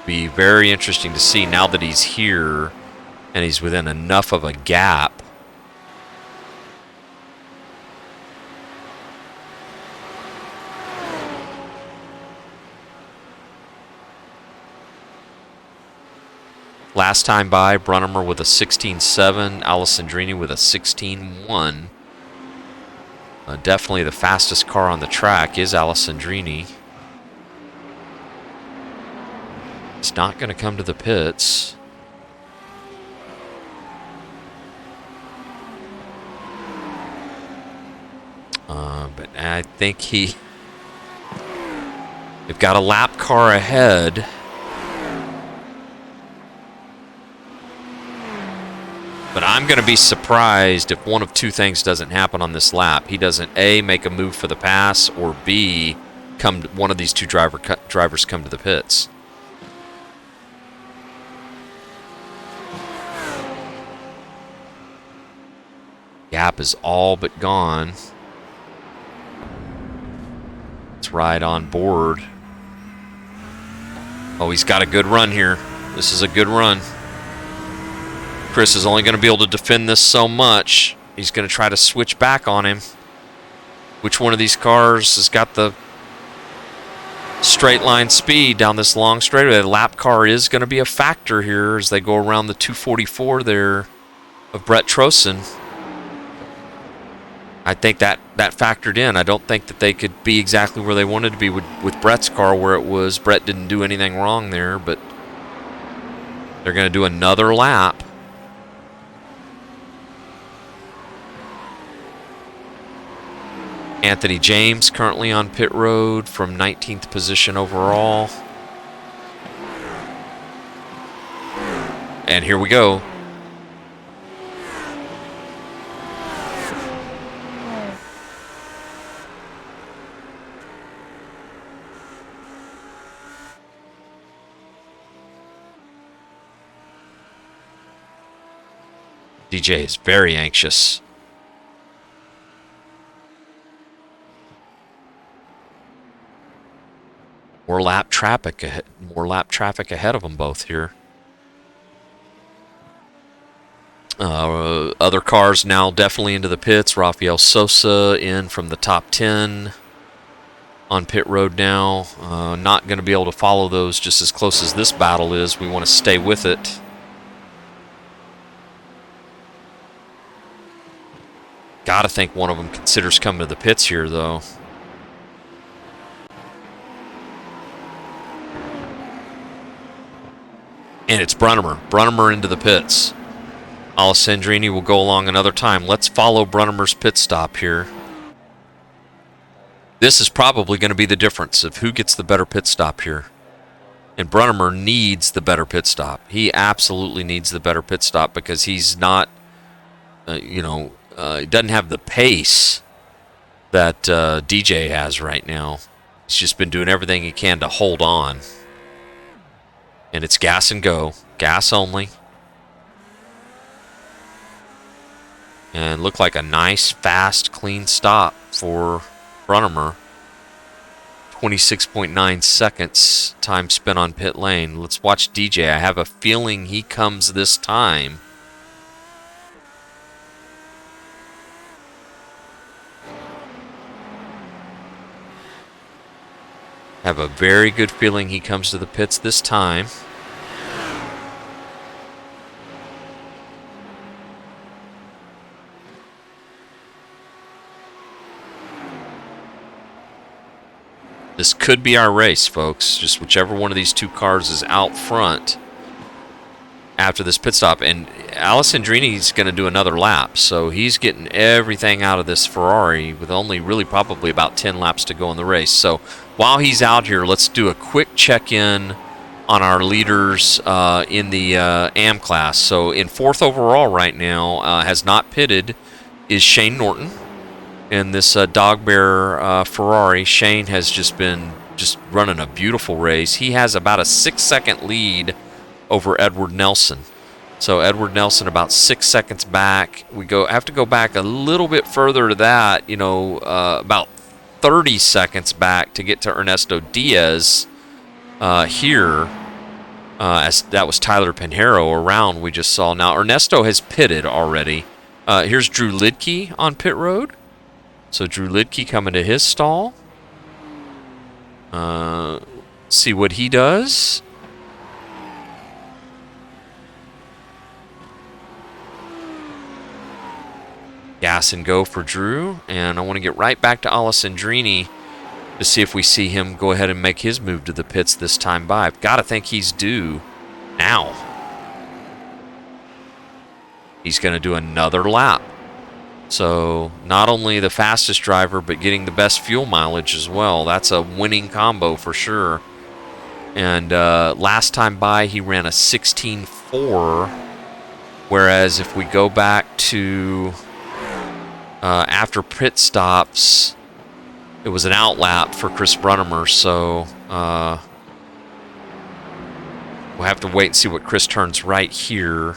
Be very interesting to see now that he's here and he's within enough of a gap. Last time by, Brunnemer with a 16.7, Alessandrini with a 16.1. Definitely the fastest car on the track is Alessandrini. He's not going to come to the pits. But I think they've got a lap car ahead. But I'm going to be surprised if one of two things doesn't happen on this lap. He doesn't, A, make a move for the pass, or B, one of these two drivers come to the pits. Gap is all but gone. Let's ride on board. Oh, he's got a good run here. This is a good run. Chris is only going to be able to defend this so much. He's going to try to switch back on him. Which one of these cars has got the straight line speed down this long straightaway? The lap car is going to be a factor here as they go around the 244 there of Brett Trossen. I think that factored in. I don't think that they could be exactly where they wanted to be with Brett's car, where it was Brett didn't do anything wrong there, but they're going to do another lap. Anthony James currently on pit road from 19th position overall. And here we go. DJ is very anxious. More lap traffic ahead of them both here. Other cars now definitely into the pits. Rafael Sosa in from the top 10 on pit road now. Not going to be able to follow those just as close as this battle is. We want to stay with it. Got to think one of them considers coming to the pits here, though. And it's Brunnemer. Brunnemer into the pits. Alessandrini will go along another time. Let's follow Brunnemer's pit stop here. This is probably going to be the difference of who gets the better pit stop here. And Brunnemer needs the better pit stop. He absolutely needs the better pit stop because he's not, he doesn't have the pace that DJ has right now. He's just been doing everything he can to hold on. And it's gas and go. Gas only. And looked like a nice, fast, clean stop for Brunnemer. 26.9 seconds time spent on pit lane. Let's watch DJ. I have a feeling he comes this time. Have a very good feeling he comes to the pits this time. This could be our race, folks. Just whichever one of these two cars is out front after this pit stop. And Alessandrini's going to do another lap, so he's getting everything out of this Ferrari with only really probably about 10 laps to go in the race. So while he's out here, let's do a quick check-in on our leaders in the AM class. So in 4th overall right now, has not pitted, is Shane Norton. In this Dog Bear Ferrari, Shane has just been running a beautiful race. He has about a 6-second lead over Edward Nelson. So Edward Nelson about 6 seconds back. We have to go back a little bit further to that, about 30 seconds back to get to Ernesto Diaz here. As that was Tyler Pinheiro around we just saw. Now Ernesto has pitted already. Here's Drew Lidke on pit road. So Drew Lidke coming to his stall. See what he does. Gas and go for Drew. And I want to get right back to Alessandrini to see if we see him go ahead and make his move to the pits this time by. I've got to think he's due now. He's going to do another lap. So not only the fastest driver, but getting the best fuel mileage as well. That's a winning combo for sure. And last time by, he ran a 16.4. Whereas if we go back to after pit stops, it was an outlap for Chris Brunnemer. So we'll have to wait and see what Chris turns right here.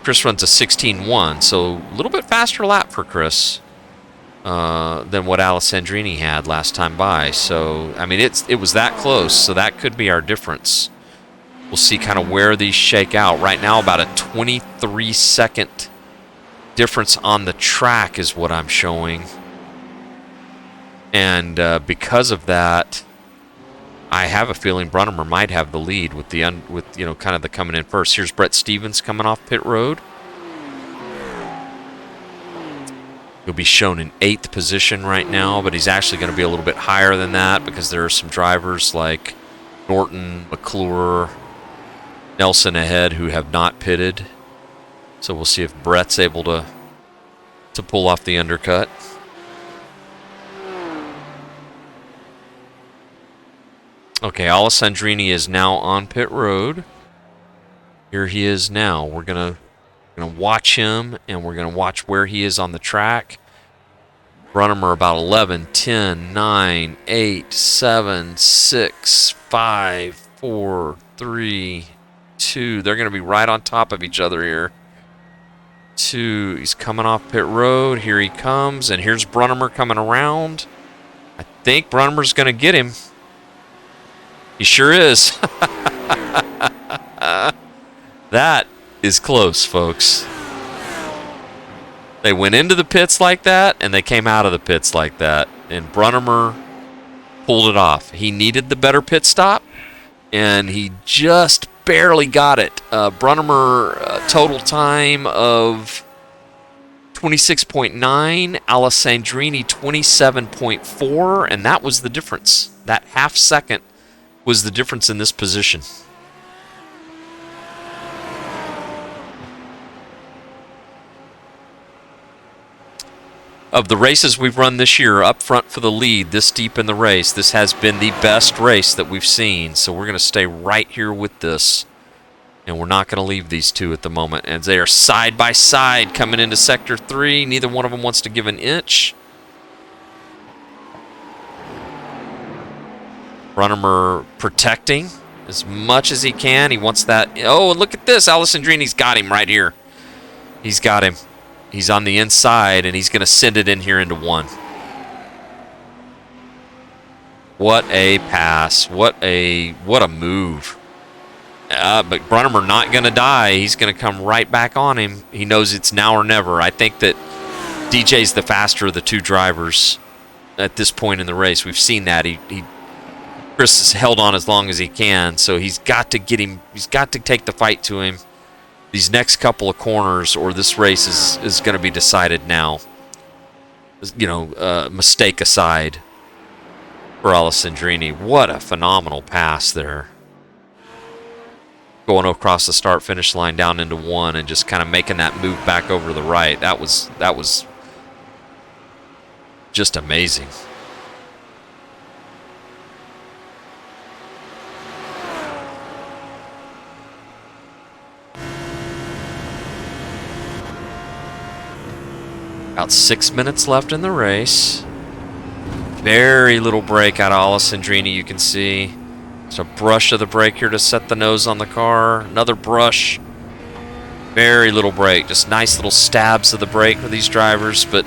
Chris runs a 16.1, so a little bit faster lap for Chris than what Alessandrini had last time by. So, I mean, it was that close, so that could be our difference. We'll see kind of where these shake out. Right now, about a 23-second difference on the track is what I'm showing. And because of that, I have a feeling Brunnemer might have the lead with kind of the coming in first. Here's Brett Stevens coming off pit road. He'll be shown in 8th position right now, but he's actually going to be a little bit higher than that because there are some drivers like Norton, McClure, Nelson ahead who have not pitted. So we'll see if Brett's able to pull off the undercut. Okay, Alessandrini is now on pit road. Here he is now. We're gonna watch him, and we're gonna watch where he is on the track. Brunnemer about 11, 10, 9, 8, 7, 6, 5, 4, 3, 2. They're gonna be right on top of each other here. 2. He's coming off pit road. Here he comes, and here's Brunnemer coming around. I think Brunnemer's gonna get him. He sure is. That is close, folks. They went into the pits like that, and they came out of the pits like that. And Brunnemer pulled it off. He needed the better pit stop, and he just barely got it. Brunnemer, total time of 26.9. Alessandrini, 27.4, and that was the difference. That half second was the difference in this position. Of the races we've run this year, up front for the lead, this deep in the race, this has been the best race that we've seen. So we're going to stay right here with this. And we're not going to leave these two at the moment. As they are side by side coming into Sector 3. Neither one of them wants to give an inch. Brunnemer protecting as much as he can. He wants that. Oh, and look at this. Alessandrini's got him right here. He's got him. He's on the inside, and he's going to send it in here into one. What a pass. What a move. But Brunnemer not going to die. He's going to come right back on him. He knows it's now or never. I think that DJ's the faster of the two drivers at this point in the race. We've seen that. Chris has held on as long as he can, so he's got to get him. He's got to take the fight to him. These next couple of corners, or this race is going to be decided now. You know, mistake aside for Alessandrini. What a phenomenal pass there. Going across the start-finish line down into one and just kind of making that move back over to the right. That was just amazing. About 6 minutes left in the race. Very little brake out of Alessandrini, you can see. Just a brush of the brake here to set the nose on the car. Another brush. Very little brake. Just nice little stabs of the brake for these drivers. But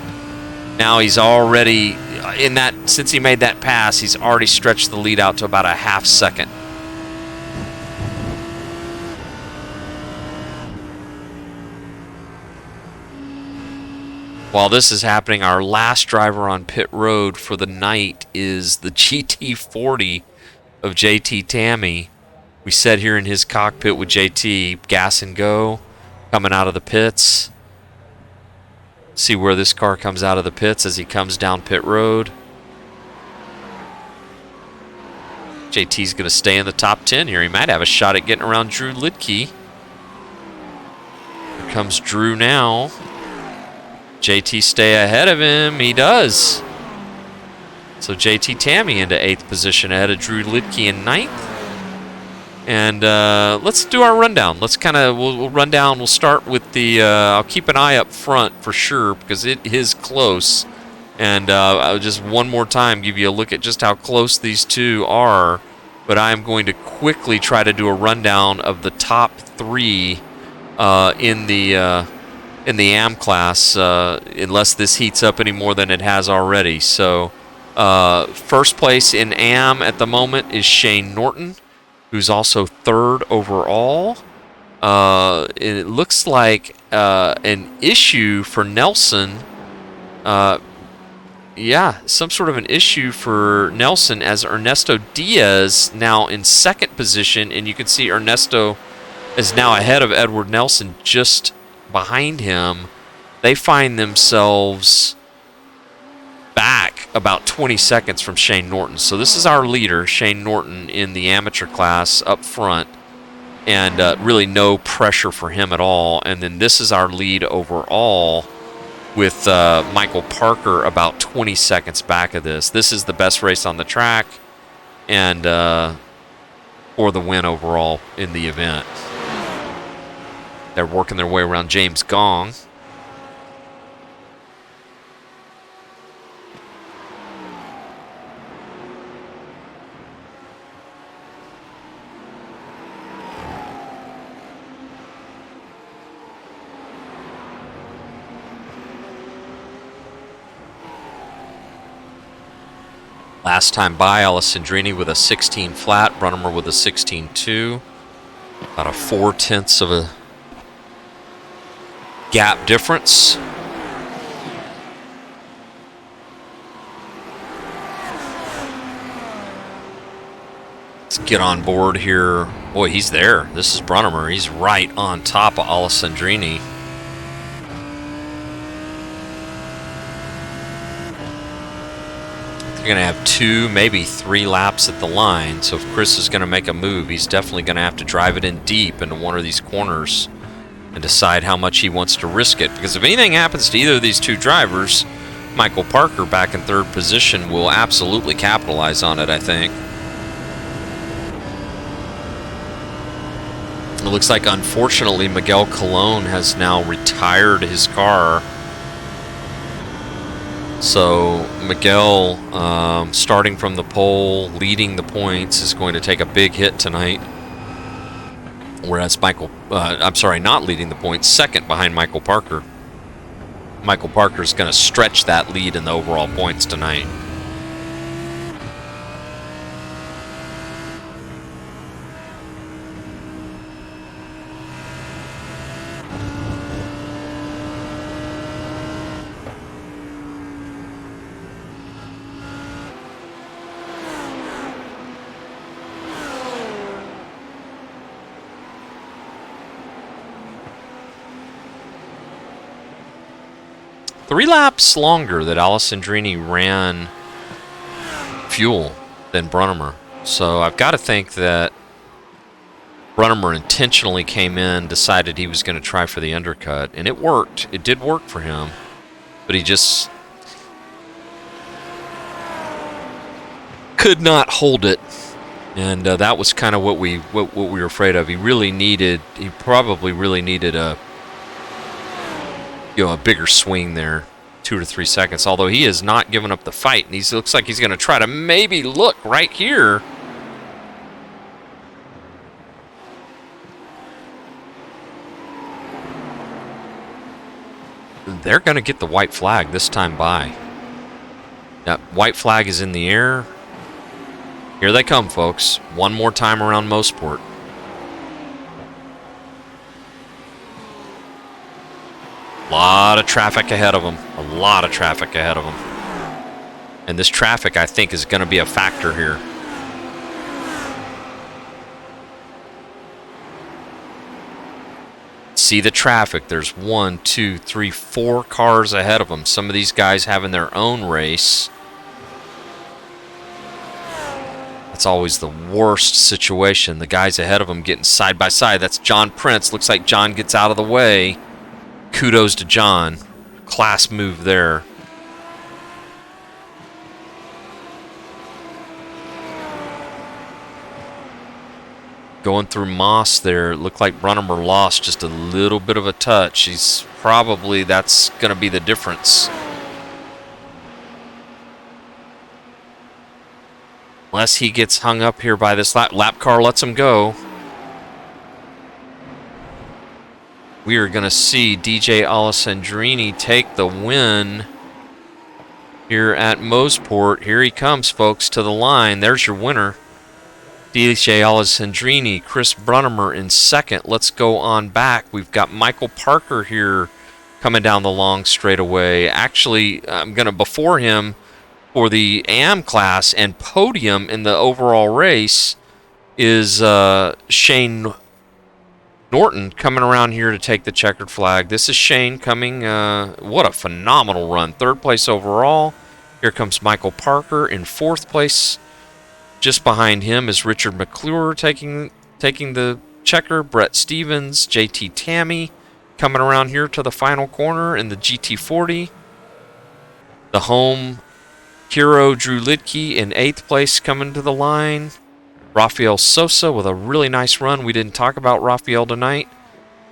now he's already, in that, since he made that pass, he's already stretched the lead out to about a half second. While this is happening, our last driver on pit road for the night is the GT40 of JT Tammy. We sat here in his cockpit with JT, gas and go, coming out of the pits. See where this car comes out of the pits as he comes down pit road. JT's going to stay in the top 10 here. He might have a shot at getting around Drew Lidke. Here comes Drew now. JT stay ahead of him. He does. So JT Tammy into 8th position ahead of Drew Lidke in 9th. And let's do our rundown. Let's kind of, we'll run down. We'll start with the, I'll keep an eye up front for sure because it is close. And I'll just one more time give you a look at just how close these two are. But I am going to quickly try to do a rundown of the top 3 in the AM class, unless this heats up any more than it has already. So, first place in AM at the moment is Shane Norton, who's also 3rd overall. It looks like an issue for Nelson. Yeah, some sort of an issue for Nelson as Ernesto Diaz now in 2nd position, and you can see Ernesto is now ahead of Edward Nelson just behind him. They find themselves back about 20 seconds from Shane Norton. So this is our leader, Shane Norton, in the amateur class up front, and really no pressure for him at all. And then this is our lead overall with Michael Parker about 20 seconds back of this. This is the best race on the track and for the win overall in the event. They're working their way around James Gong. Last time by, Alessandrini with a 16 flat, Brunnemer with a 16.2. About a 4/10 of a gap difference. Let's get on board here. Boy, he's there. This is Brunnemer. He's right on top of Alessandrini. You're going to have 2, maybe 3 laps at the line. So if Chris is going to make a move, he's definitely going to have to drive it in deep into one of these corners and decide how much he wants to risk it. Because if anything happens to either of these two drivers, Michael Parker back in 3rd position will absolutely capitalize on it, I think. It looks like, unfortunately, Miguel Colon has now retired his car. So Miguel, starting from the pole, leading the points, is going to take a big hit tonight. Whereas Michael, I'm sorry, not leading the points, 2nd behind Michael Parker. Michael Parker is going to stretch that lead in the overall points tonight. Three laps longer that Alessandrini ran fuel than Brunnemer. So I've got to think that Brunnemer intentionally came in, decided he was going to try for the undercut, and it worked. It did work for him, but he just could not hold it, and that was kind of what we were afraid of. He probably really needed a bigger swing there, 2 to 3 seconds. Although he has not given up the fight, and he looks like he's going to try to maybe look right here. They're going to get the white flag this time by. That white flag is in the air. Here they come, folks. One more time around Mosport. A lot of traffic ahead of them. A lot of traffic ahead of them. And this traffic, I think, is going to be a factor here. See the traffic. There's 1, 2, 3, 4 cars ahead of them. Some of these guys having their own race. That's always the worst situation. The guys ahead of them getting side by side. That's John Prince. Looks like John gets out of the way. Kudos to John. Class move there. Going through Moss there. It looked like Brunnemer lost just a little bit of a touch. That's going to be the difference. Unless he gets hung up here by this lap car lets him go. We are going to see DJ Alessandrini take the win here at Mosport. Here he comes, folks, to the line. There's your winner. DJ Alessandrini, Chris Brunnemer in 2nd. Let's go on back. We've got Michael Parker here coming down the long straightaway. Actually, I'm going to before him for the AM class and podium in the overall race is Shane Norton coming around here to take the checkered flag. This is Shane coming. What a phenomenal run. 3rd place overall. Here comes Michael Parker in 4th place. Just behind him is Richard McClure taking the checker. Brett Stevens, JT Tammy coming around here to the final corner in the GT40. The home hero Drew Lidke in 8th place coming to the line. Rafael Sosa with a really nice run. We didn't talk about Rafael tonight.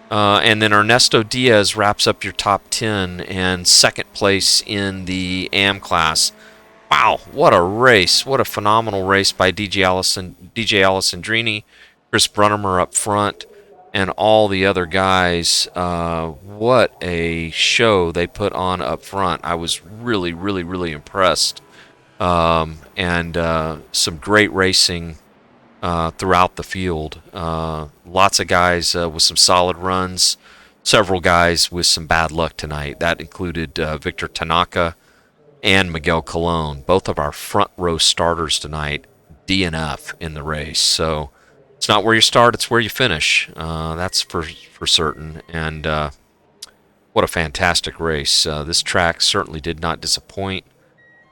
And then Ernesto Diaz wraps up your top 10 and 2nd place in the AM class. Wow, what a race. What a phenomenal race by DJ Alessandrini, Chris Brunnemer up front, and all the other guys. What a show they put on up front. I was really, really, really impressed. And some great racing throughout the field. Lots of guys with some solid runs. Several guys with some bad luck tonight. That included Victor Tanaka and Miguel Colon. Both of our front row starters tonight, DNF in the race. So it's not where you start, it's where you finish. That's for certain. And what a fantastic race. This track certainly did not disappoint.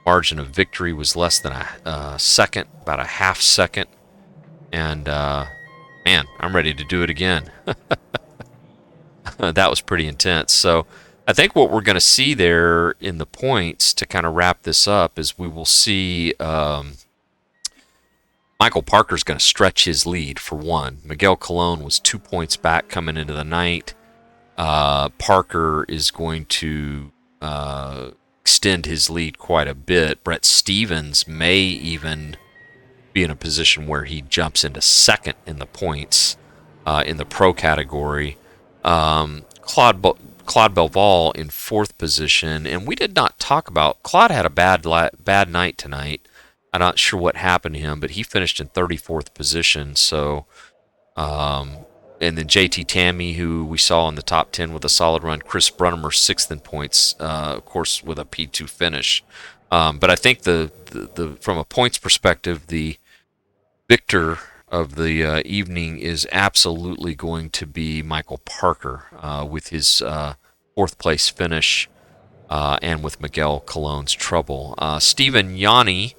Margin of victory was less than a second, about a half second. And man, I'm ready to do it again. That was pretty intense. So I think what we're going to see there in the points to kind of wrap this up is we will see Michael Parker's going to stretch his lead for one. Miguel Colon was 2 points back coming into the night. Parker is going to extend his lead quite a bit. Brett Stevens may even be in a position where he jumps into second in the points in the pro category. Claude Belval in fourth position, and we did not talk about Claude had a bad night tonight. I'm not sure what happened to him, but he finished in 34th position. So, and then JT Tammy, who we saw in the top 10 with a solid run. Chris Brunnemer sixth in points, of course, with a P2 finish. But I think the from a points perspective, the victor of the evening is absolutely going to be Michael Parker with his fourth place finish and with Miguel Colon's trouble. Stephen Yanni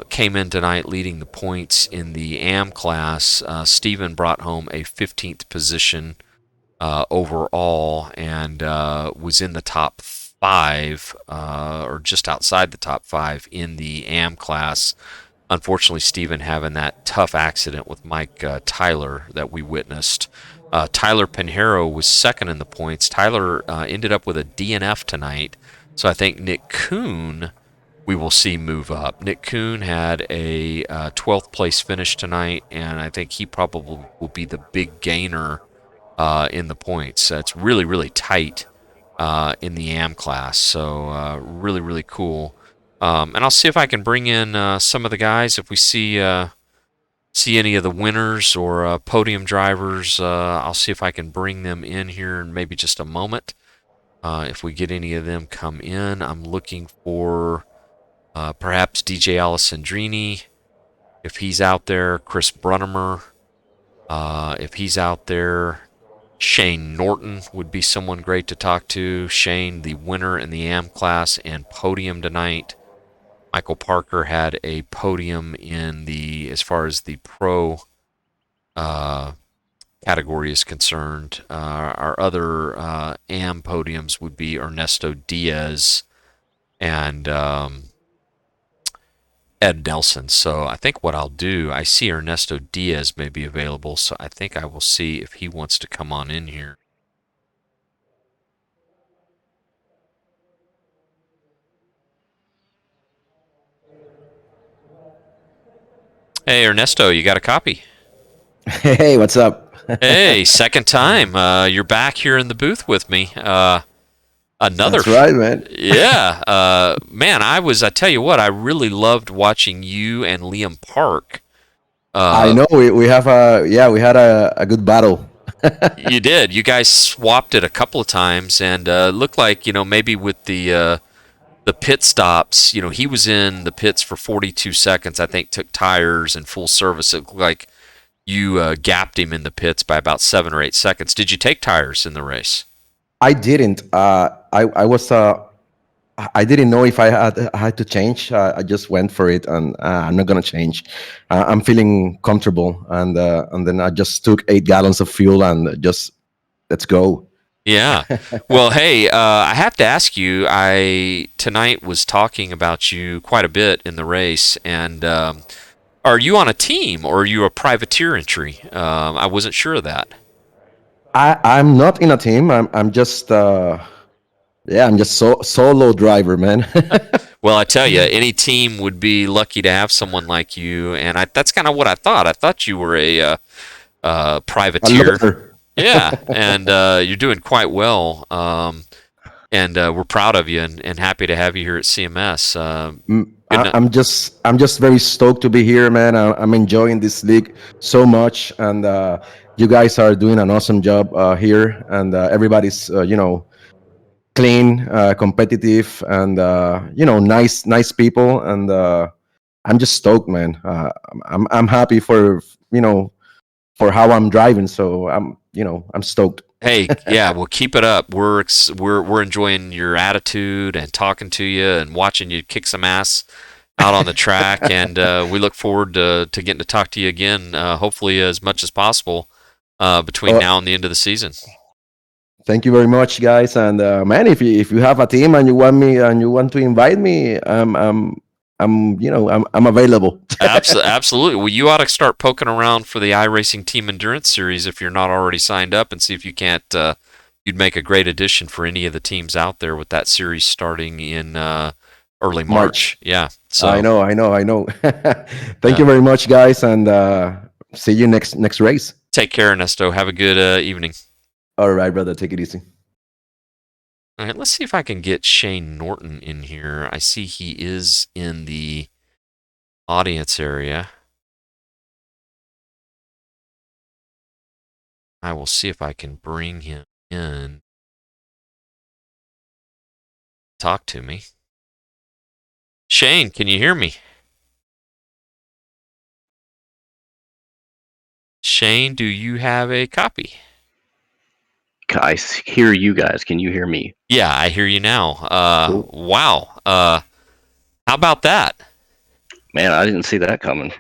came in tonight leading the points in the AM class. Stephen brought home a 15th position overall and was in the top five or just outside the top five in the AM class. Unfortunately, Stephen having that tough accident with Mike Tyler that we witnessed. Tyler Pinheiro was second in the points. Tyler ended up with a DNF tonight, so I think Nick Kuhn we will see move up. Nick Kuhn had a 12th place finish tonight, and I think he probably will be the big gainer in the points. It's really, really tight in the AM class, so really, really cool. And I'll see if I can bring in some of the guys. If we see any of the winners or podium drivers, I'll see if I can bring them in here in maybe just a moment. If we get any of them come in, I'm looking for perhaps DJ Alessandrini, if he's out there. Chris Brunnemer, if he's out there. Shane Norton would be someone great to talk to. Shane, the winner in the AM class and podium tonight. Michael Parker had a podium in the, as far as the pro category is concerned. Our other AM podiums would be Ernesto Diaz and Ed Nelson. So I think what I'll do, I see Ernesto Diaz may be available, so I think I will see if he wants to come on in here. Hey, Ernesto, you got a copy? Hey, what's up? Hey, second time. You're back here in the booth with me. Another, That's right, man. yeah, man. I tell you what, I really loved watching you and Liam Park. I Uh, know we have we had a good battle. you did. You guys swapped it a couple of times, and looked like maybe with the pit stops. He was in the pits for 42 seconds. I think took tires and full service. It looked like you gapped him in the pits by about 7 or 8 seconds. Did you take tires in the race? I didn't. I was I didn't know if I had to change. I just went for it, and I'm not gonna change. I'm feeling comfortable, and then I just took 8 gallons of fuel and just let's go. Yeah. Well, hey, I have to ask you. I tonight was talking about you quite a bit in the race, and are you on a team or are you a privateer entry? I wasn't sure of that. I'm not in a team. I'm just I'm just solo driver, man. Well, I tell you, any team would be lucky to have someone like you, and that's kind of what I thought. I thought you were a A privateer. lover. Yeah, and you're doing quite well. And we're proud of you and happy to have you here at CMS. Good night. I'm just very stoked to be here, man. I'm enjoying this league so much, and you guys are doing an awesome job here, and everybody's clean, competitive, and nice people, and I'm just stoked, man. I'm happy for for how I'm driving. So I'm stoked. Hey, yeah, well, keep it up. We're enjoying your attitude and talking to you and watching you kick some ass out on the track, and we look forward to getting to talk to you again, hopefully as much as possible between Uh, now and the end of the season. Thank you very much, guys. And man, if you have a team and you want to invite me, I'm available. Absolutely. Well, you ought to start poking around for the iRacing Team Endurance Series if you're not already signed up, and see if you can't. You'd make a great addition for any of the teams out there with that series starting in early March. March. Yeah. I So know, I know, I know. Thank uh, you very much, guys, and see you next race. take care, Ernesto. Have a good evening. All right, brother. Take it easy. All right. Let's see if I can get Shane Norton in here. I see he is in the audience area. I will see if I can bring him in. Talk to me. Shane, can you hear me? Shane, do you have a copy? I hear you guys. Can you hear me? Yeah, I hear you now. Cool. Wow. How about that? Man, I didn't see that coming.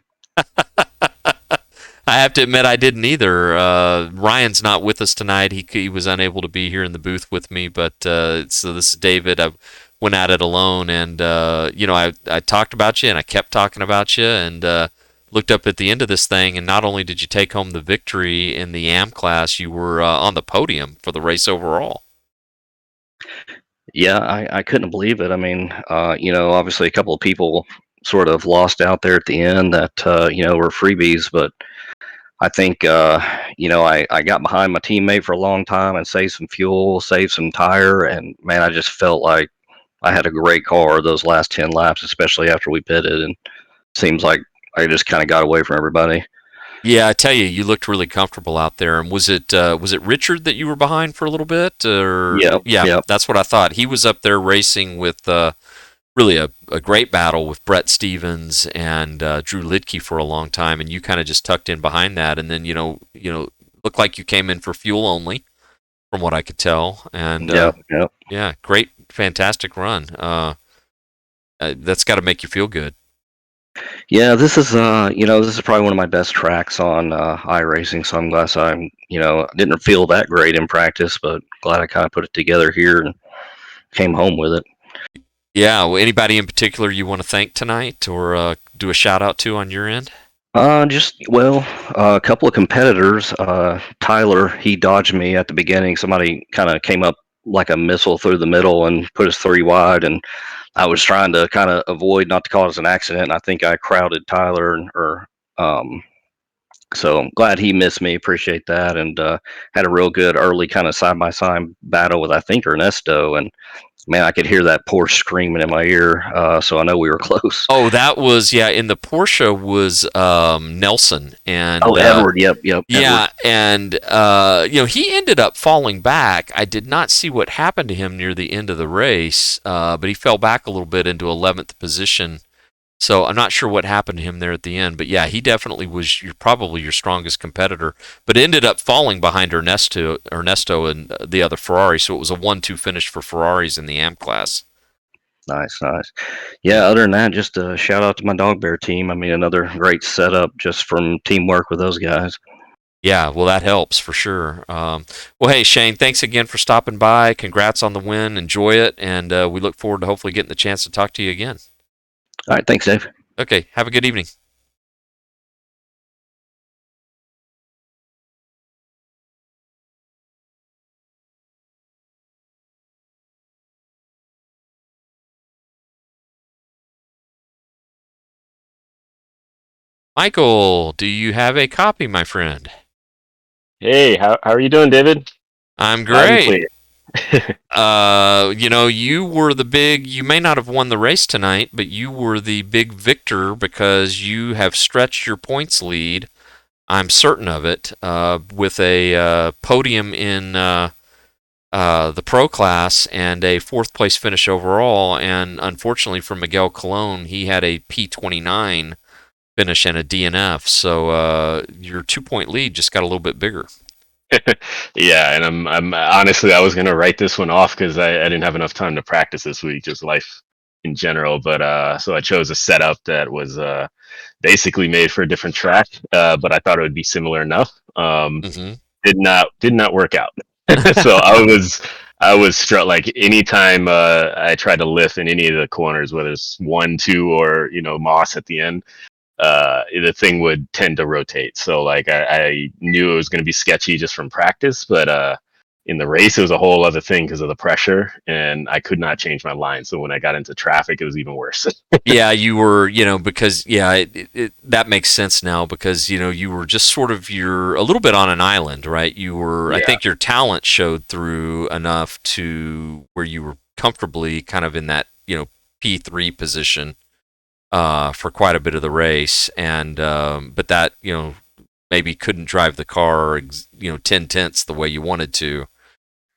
I have to admit, I didn't either. Ryan's not with us tonight. He was unable to be here in the booth with me, but so this is David. I went at it alone, and I talked about you, and I kept talking about you, and looked up at the end of this thing, and not only did you take home the victory in the AM class, you were on the podium for the race overall. Yeah, I couldn't believe it. I mean, obviously a couple of people sort of lost out there at the end that, were freebies, but I think, I got behind my teammate for a long time and saved some fuel, saved some tire, and man, I just felt like I had a great car those last 10 laps, especially after we pitted, and seems like I just kind of got away from everybody. Yeah, I tell you, you looked really comfortable out there. And was it Richard that you were behind for a little bit? Or Yep, yeah, yep, that's what I thought. He was up there racing with really a great battle with Brett Stevens and Drew Lidke for a long time, and you kind of just tucked in behind that, and then looked like you came in for fuel only, from what I could tell. And yep, yep. yeah, great, fantastic run. That's got to make you feel good. Yeah, this is probably one of my best tracks on iRacing, so I'm glad didn't feel that great in practice, but glad I kind of put it together here and came home with it. Yeah, well, anybody in particular you want to thank tonight, or do a shout out to on your end? A couple of competitors. Tyler, he dodged me at the beginning. Somebody kind of came up like a missile through the middle and put us three wide, and I was trying to kind of avoid not to cause an accident. And I think I crowded Tyler, um, so I'm glad he missed me. Appreciate that, and had a real good early kind of side by side battle with I think Ernesto, and man, I could hear that Porsche screaming in my ear. So I know we were close. Oh, that was, yeah. In the Porsche was Nelson, Oh, and Edward. Yep, yep. yeah, Edward. and he ended up falling back. I did not see what happened to him near the end of the race, but he fell back a little bit into 11th position. So I'm not sure what happened to him there at the end, but yeah, he definitely was probably your strongest competitor, but ended up falling behind Ernesto and the other Ferrari. So it was a 1-2 finish for Ferraris in the AM class. Nice, nice. Yeah, other than that, just a shout out to my dog bear team. I mean, another great setup just from teamwork with those guys. Yeah, well, that helps for sure. Well, hey, Shane, thanks again for stopping by. Congrats on the win. Enjoy it. And we look forward to hopefully getting the chance to talk to you again. All right, thanks, Dave. Okay, have a good evening. Michael, do you have a copy, my friend? Hey, how are you doing, David? I'm Loud and great. clear. You may not have won the race tonight, but you were the big victor because you have stretched your points lead. I'm certain of it, with a podium in the pro class and a fourth place finish overall. And unfortunately for Miguel Colon, he had a P29 finish and a DNF. So your 2-point lead just got a little bit bigger. Yeah, and I'm honestly, I was gonna write this one off because I didn't have enough time to practice this week, just life in general. But so I chose a setup that was basically made for a different track, but I thought it would be similar enough. Mm-hmm. Did not work out. So I was struck like anytime I tried to lift in any of the corners, whether it's 1, 2, or Moss at the end, the thing would tend to rotate. So like I knew it was going to be sketchy just from practice, but in the race it was a whole other thing because of the pressure, and I could not change my line. So when I got into traffic, it was even worse. Yeah, you were, because that makes sense now because you were just sort of you're a little bit on an island, right? You were, I Yeah. think your talent showed through enough to where you were comfortably kind of in that P3 position for quite a bit of the race, and but that maybe couldn't drive the car 10 tenths the way you wanted to.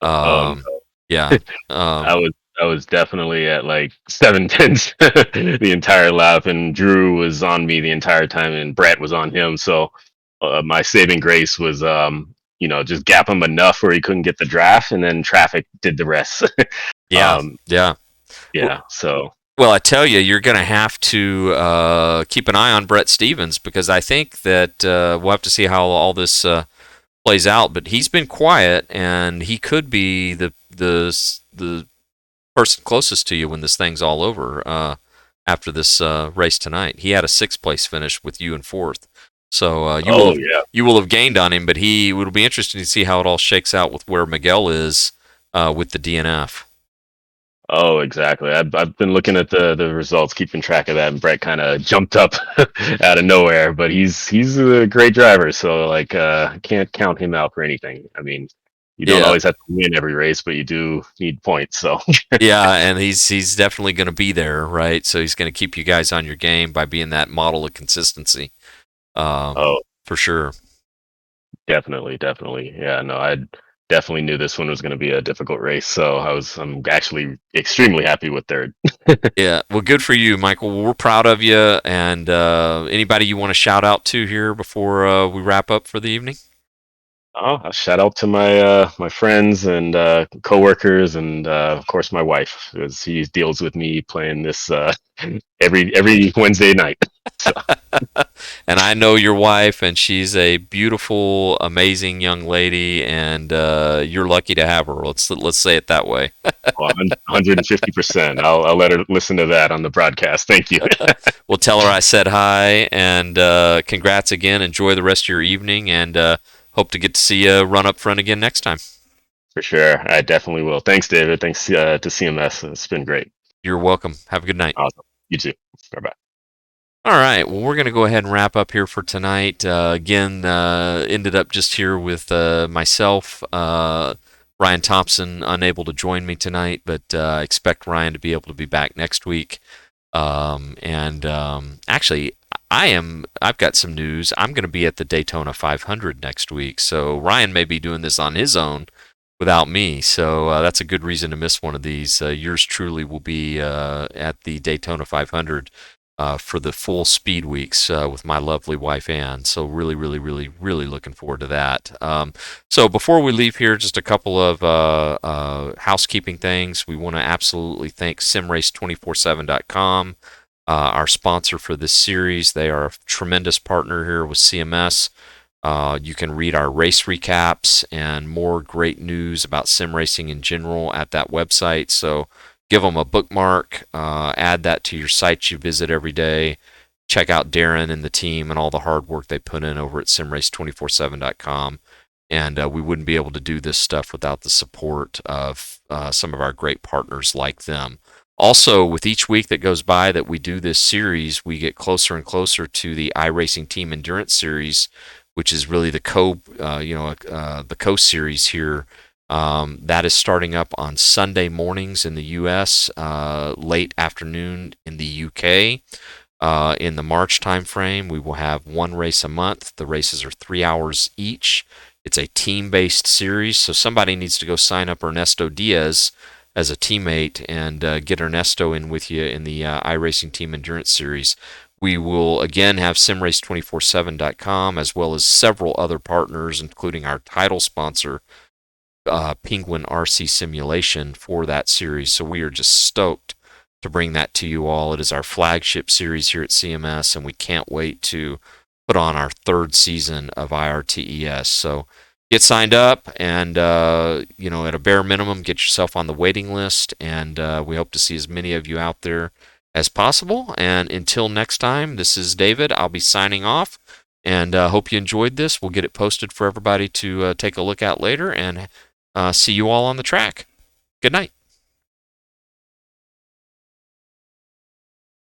Um, Yeah. I was definitely at like 7 tenths the entire lap, and Drew was on me the entire time, and Brett was on him. So my saving grace was, just gap him enough where he couldn't get the draft, and then traffic did the rest. Yeah. um, Yeah. yeah. So Well, I tell you, you're going to have to keep an eye on Brett Stevens because I think that we'll have to see how all this plays out. But he's been quiet, and he could be the person closest to you when this thing's all over after this race tonight. He had a 6th-place finish with you in 4th, so yeah. you will have gained on him. But it'll be interesting to see how it all shakes out with where Miguel is with the DNF. Oh, exactly. I've been looking at the results, keeping track of that, and Brett kind of jumped up out of nowhere. But he's a great driver, so like can't count him out for anything. I mean, you don't Yeah. always have to win every race, but you do need points. So Yeah, and he's definitely going to be there, right? So he's going to keep you guys on your game by being that model of consistency, oh, for sure. definitely. Yeah, no, I definitely knew this one was going to be a difficult race, so I'm actually extremely happy with third. Yeah, well, good for you, Michael. Well, we're proud of you. And anybody you want to shout out to here before we wrap up for the evening? Oh, a shout out to my friends and coworkers, and of course my wife, because she deals with me playing this every Wednesday night. So And I know your wife, and she's a beautiful, amazing young lady, and you're lucky to have her. Let's say it that way. 150%. I'll let her listen to that on the broadcast. Thank you. We'll tell her I said hi, and congrats again. Enjoy the rest of your evening, and hope to get to see you run up front again next time. For sure, I definitely will. Thanks, David. Thanks to CMS. It's been great. You're welcome. Have a good night. Awesome. You too. Bye bye. All right. Well, we're going to go ahead and wrap up here for tonight. Again, ended up just here with myself, Ryan Thompson, unable to join me tonight, but I expect Ryan to be able to be back next week. Actually, I've got some news. I'm going to be at the Daytona 500 next week, so Ryan may be doing this on his own without me. So that's a good reason to miss one of these. Yours truly will be at the Daytona 500. For the full speed weeks with my lovely wife Ann. So really, really, really, really looking forward to that. So before we leave here, just a couple of housekeeping things. We want to absolutely thank simrace247.com, our sponsor for this series. They are a tremendous partner here with CMS. You can read our race recaps and more great news about sim racing in general at that website. So give them a bookmark, add that to your sites you visit every day. Check out Darren and the team and all the hard work they put in over at simrace247.com. And we wouldn't be able to do this stuff without the support of some of our great partners like them. Also, with each week that goes by that we do this series, we get closer and closer to the iRacing Team Endurance Series, which is really the co-series here. That is starting up on Sunday mornings in the U.S., late afternoon in the UK. In the March timeframe, we will have one race a month. The races are 3 hours each. It's a team-based series, so somebody needs to go sign up Ernesto Diaz as a teammate and get Ernesto in with you in the iRacing Team Endurance Series. We will again have simrace247.com as well as several other partners, including our title sponsor, Penguin RC Simulation, for that series. So we are just stoked to bring that to you all. It is our flagship series here at CMS, and we can't wait to put on our third season of IRTES. So get signed up, and at a bare minimum, get yourself on the waiting list, and we hope to see as many of you out there as possible. And until next time, this is David. I'll be signing off, and hope you enjoyed this. We'll get it posted for everybody to take a look at later, and see you all on the track. Good night.